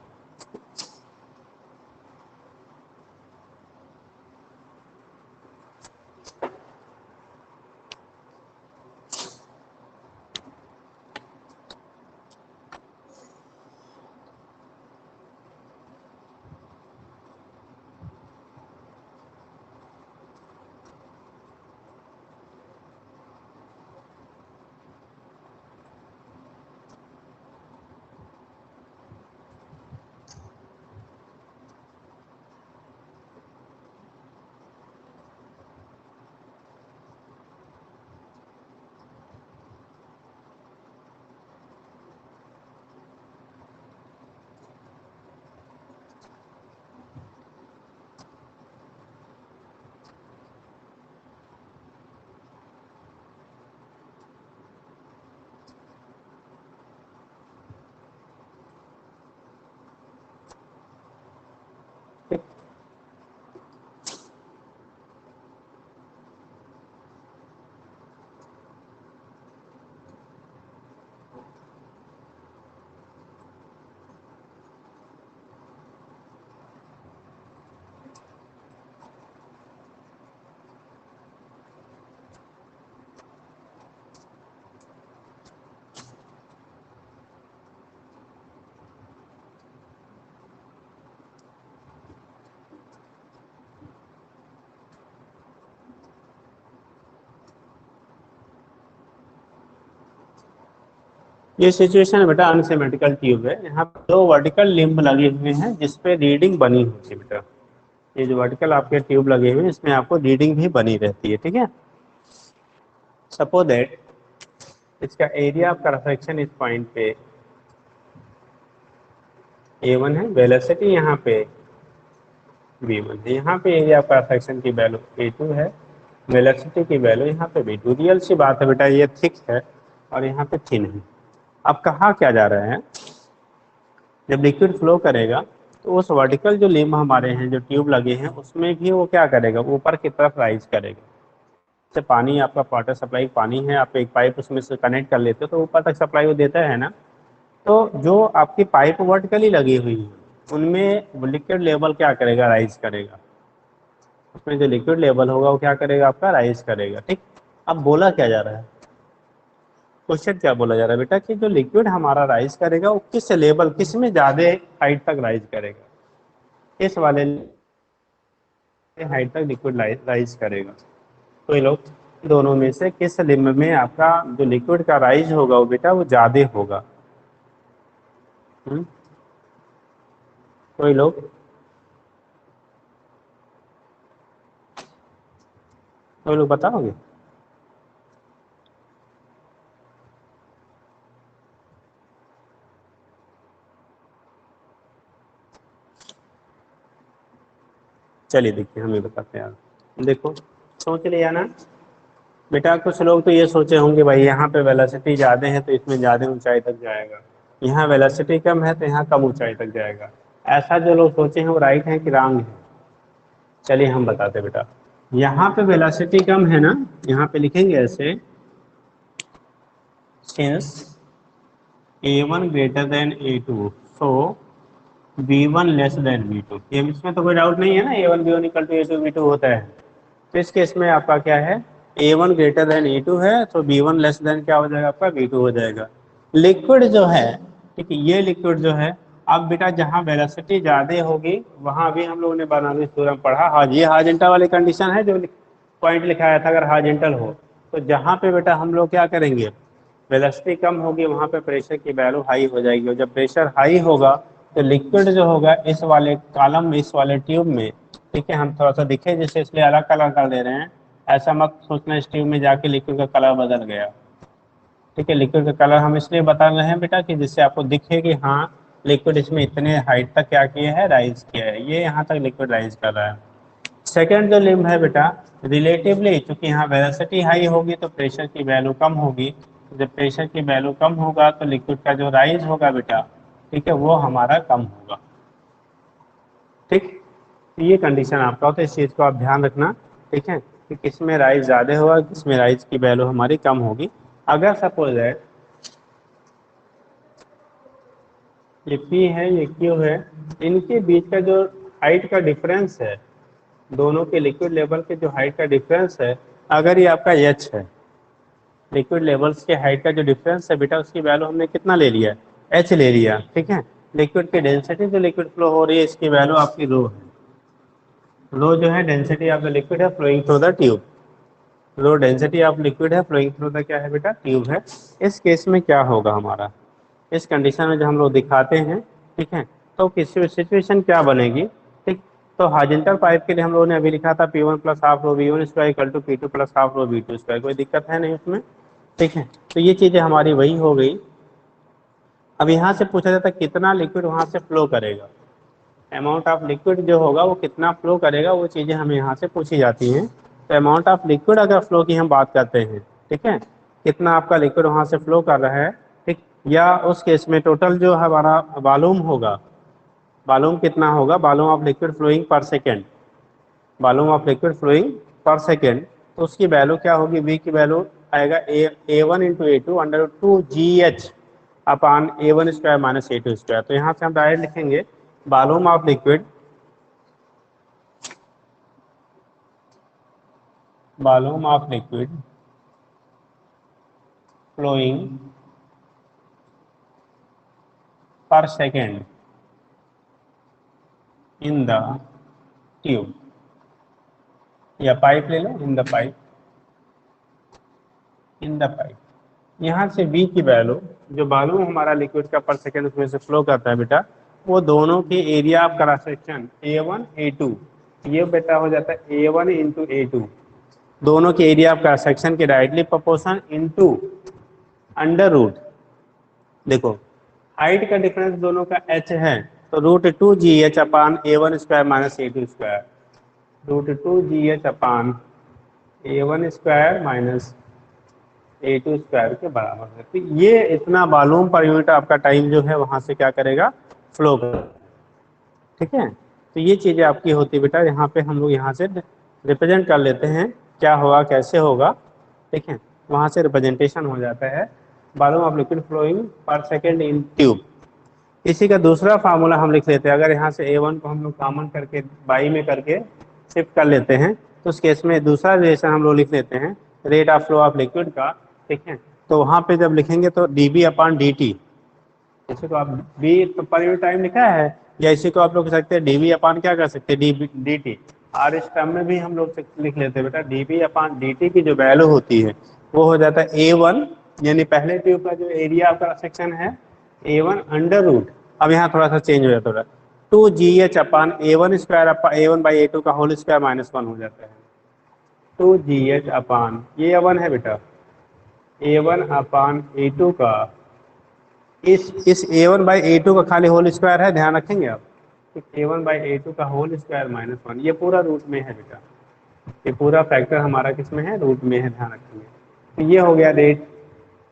Speaker 1: ये सिचुएशन है बेटा, अनसिमेट्रिकल ट्यूब है, यहाँ पे दो वर्टिकल लिम्ब लगे हुए हैं जिसपे रीडिंग बनी होती है बेटा। ये जो वर्टिकल आपके ट्यूब लगे हुए हैं इसमें आपको रीडिंग भी बनी रहती है। ठीक है, सपोज दैट इसका एरिया ऑफ क्रॉस इस पॉइंट पे A1 है, वेलोसिटी यहाँ पे V1 है, यहाँ पे एरिया ऑफ क्रॉस की वैल्यू A2 है, वेलोसिटी की वैल्यू यहाँ पे V2। रियल सी बात है बेटा, ये थिक है और यहाँ पे थिन है। अब कहा क्या जा रहा है, जब लिक्विड फ्लो करेगा तो उस वर्टिकल जो लिम्ब हमारे हैं, जो ट्यूब लगे हैं, उसमें भी वो क्या करेगा, ऊपर की तरफ राइज करेगा। जैसे पानी, आपका वाटर सप्लाई पानी है, आप एक पाइप उसमें से कनेक्ट कर लेते हो तो ऊपर तक सप्लाई वो देता है ना। तो जो आपकी पाइप वर्टिकली लगी हुई है उनमें लिक्विड लेवल क्या करेगा, राइज करेगा। उसमें जो लिक्विड लेवल होगा वो क्या करेगा, आपका राइज करेगा। ठीक, अब बोला क्या जा रहा है, क्वेश्चन क्या बोला जा रहा है बेटा, कि जो लिक्विड हमारा राइज करेगा वो किस लेवल, किस में ज्यादा हाइट तक राइज करेगा, इस वाले हाइट तक लिक्विड राइज करेगा। तो ये लोग दोनों में से किस लिम्ब में आपका जो लिक्विड का राइज होगा वो बेटा वो ज्यादा होगा। कोई लोग, कोई लोग बताओगे? चलिए देखिए, हमें बताते हैं। देखो, सोच लिया ना बेटा, कुछ लोग तो ये सोचे होंगे भाई यहाँ पे वेलोसिटी ज़्यादा है तो इसमें ज़्यादा ऊंचाई तक जाएगा, यहाँ वेलोसिटी कम है तो यहाँ कम ऊंचाई तक जाएगा। ऐसा जो लोग सोचे हैं वो राइट है कि रॉन्ग है? चलिए हम बताते बेटा। यहाँ पे वेलोसिटी कम है ना, यहाँ पे लिखेंगे ऐसे, since A1 greater than A2 सो V1 लेस देन V2। ये इसमें तो कोई डाउट नहीं है ना, A1 B1 equal to A2 B2 होता है। तो इस केस में आपका क्या है, A1 ग्रेटर देन A2 है तो B1 लेस देन क्या हो जाएगा, आपका B2 हो जाएगा। लिक्विड जो है ठीक है। ये लिक्विड जो है, अब बेटा जहाँ वेलोसिटी ज़्यादा होगी वहाँ भी हम लोगों ने बर्नौलीज थ्योरम पढ़ा। हाँ, ये हॉरिजॉन्टल वाली कंडीशन है जो पॉइंट लिखाया था, अगर हॉरिजॉन्टल हो तो जहाँ पे बेटा हम लोग क्या करेंगे, वेलोसिटी कम होगी वहाँ पे प्रेशर की वैल्यू हाई हो जाएगी, और जब प्रेशर हाई होगा तो लिक्विड जो होगा इस वाले कॉलम में, इस वाले ट्यूब में, ठीक है, हम थोड़ा सा दिखे जैसे इसलिए अलग कलर कर दे रहे हैं, ऐसा मत सोचना इस ट्यूब में जाके लिक्विड का कलर बदल गया। ठीक है, लिक्विड का कलर हम इसलिए बता रहे हैं बेटा कि जिससे आपको दिखे कि हाँ लिक्विड इसमें इतने हाइट तक क्या किया है, राइज किया है, ये यहाँ तक लिक्विड राइज कर रहा है। सेकेंड जो लिम्ब है बेटा, रिलेटिवली चूंकि यहाँ वेलोसिटी हाई होगी तो प्रेशर की वैल्यू कम होगी, जब प्रेशर की वैल्यू कम होगा तो लिक्विड का जो राइज होगा बेटा, ठीक है, वो हमारा कम होगा। ठीक, तो ये कंडीशन आपका होता है, इस चीज़ को आप ध्यान रखना। ठीक है, कि किस में राइज ज़्यादा होगा, किस में राइज की वैल्यू हमारी कम होगी। अगर सपोज है ये P है, ये Q है, इनके बीच का जो हाइट का डिफरेंस है, दोनों के लिक्विड लेवल के जो हाइट का डिफरेंस है, अगर ये आपका H है, लिक्विड लेवल्स के हाइट का जो डिफरेंस है बेटा, उसकी वैल्यू हमने कितना ले लिया, H ले लिया। ठीक है, लिक्विड की डेंसिटी जो लिक्विड फ्लो हो रही है इसकी वैल्यू आपकी रो है। रो जो है डेंसिटी ऑफ द लिक्विड है flowing through the tube, rho density of liquid है फ्लोइंग थ्रू द क्या है बेटा, ट्यूब है। इस केस में क्या होगा हमारा, इस कंडीशन में जो हम लोग दिखाते हैं, ठीक है, तो किसी सिचुएशन क्या बनेगी। ठीक, तो हॉरिजॉन्टल पाइप के लिए हम लोगों ने अभी लिखा था P1 plus half rho V1 square equal to P2 plus half rho V2 square, कोई दिक्कत है नहीं उसमें। ठीक है, तो ये चीज़ें हमारी वही हो गई। अब यहाँ से पूछा जाता है कितना लिक्विड वहाँ से फ्लो करेगा, अमाउंट ऑफ लिक्विड जो होगा वो कितना फ्लो करेगा, वो चीज़ें हमें यहाँ से पूछी जाती हैं। तो अमाउंट ऑफ लिक्विड अगर फ्लो की हम बात करते हैं, ठीक है, कितना आपका लिक्विड वहाँ से फ्लो कर रहा है, ठीक, या उस केस में टोटल जो हमारा वॉल्यूम होगा, वॉल्यूम कितना होगा, वॉल्यूम ऑफ लिक्विड फ्लोइंग पर second, volume of liquid flowing पर सेकेंड, तो उसकी वैल्यू क्या होगी, वी की वैल्यू आएगा A1 into A2 under 2GH upon A1 square minus A2 square. तो यहाँ से हम डायरेक्ट लिखेंगे volume of liquid, volume of liquid flowing पर सेकेंड इन द ट्यूब, या पाइप ले लो, in the pipe, in the pipe. यहाँ से V की वैल्यू, जो वॉल्यूम हमारा लिक्विड का पर सेकेंड उसमें से फ्लो करता है बेटा, वो दोनों के area of cross section A1 A2, ये बेटा हो जाता है A1 इंटू A2, दोनों के एरिया ऑफ क्रॉस सेक्शन के directly proportion into under root, देखो हाइट का डिफरेंस दोनों का H है, तो √2GH upon A1 square minus A2 square, √2GH upon A1 square minus A2 square के बराबर है। तो ये इतना वॉल्यूम पर यूनिट आपका टाइम जो है वहां से क्या करेगा, फ्लो करेगा। ठीक है, तो ये चीज़ें आपकी होती बेटा, यहाँ पे हम लोग यहाँ से रिप्रेजेंट कर लेते हैं क्या होगा, कैसे होगा। ठीक है, वहाँ से रिप्रेजेंटेशन हो जाता है वॉल्यूम ऑफ लिक्विड फ्लोइंग पर सेकेंड इन ट्यूब। इसी का दूसरा फार्मूला हम लिख लेते हैं, अगर यहाँ से A1 को हम लोग कॉमन करके बाई में करके शिफ्ट कर लेते हैं, तो उस केस में दूसरा रिलेशन हम लोग लिख लेते हैं rate of flow of liquid का। ठीक है, तो वहाँ पे जब लिखेंगे तो dB अपान dt, इसी को आप बी तो पर यूनिट टाइम लिखा है, या इसी को आप लोग कह सकते हैं dB अपान क्या कर सकते हैं, dt, और इस टर्म में भी हम लोग लिख लेते हैं बेटा dB अपान dt की जो वैल्यू होती है वो हो जाता है A1, यानी पहले ट्यूब का जो एरिया ऑफ क्रॉस सेक्शन है A1 अंडर रूट, अब यहाँ थोड़ा सा चेंज हो जाता है, 2GH upon A1 square A1 by A2 का होल स्क्वायर माइनस 1 हो जाता है, 2GH अपान ये A1 है बेटा, A1 अपान A2 का इस A1 बाई A2 का खाली होल स्क्वायर है, ध्यान रखेंगे आप, A1 बाई A2 का होल स्क्वायर माइनस 1, ये पूरा रूट में है बेटा, ये पूरा फैक्टर हमारा किस में है, रूट में है, ध्यान रखेंगे। तो ये हो गया रेट,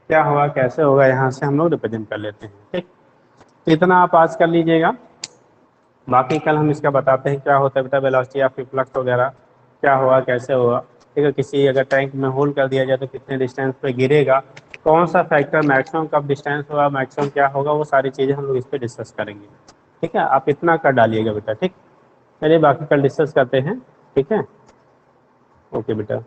Speaker 1: क्या होगा कैसे होगा यहाँ से हम लोग रिप्रेजेंट कर लेते हैं। ठीक, तो इतना आप आज कर लीजिएगा, बाकी कल हम इसका बताते हैं क्या होता है बेटा, वेलोसिटी ऑफ रिफ्लक्स वगैरह क्या होगा कैसे होगा। ठीक है, किसी अगर टैंक में होल कर दिया जाए तो कितने डिस्टेंस पे गिरेगा, कौन सा फैक्टर मैक्सिमम कब डिस्टेंस होगा, मैक्सिमम क्या होगा, वो सारी चीज़ें हम लोग इस पर डिस्कस करेंगे। ठीक है, आप इतना कर डालिएगा बेटा। ठीक, चलिए बाकी कल डिस्कस करते हैं। ठीक है, ओके बेटा।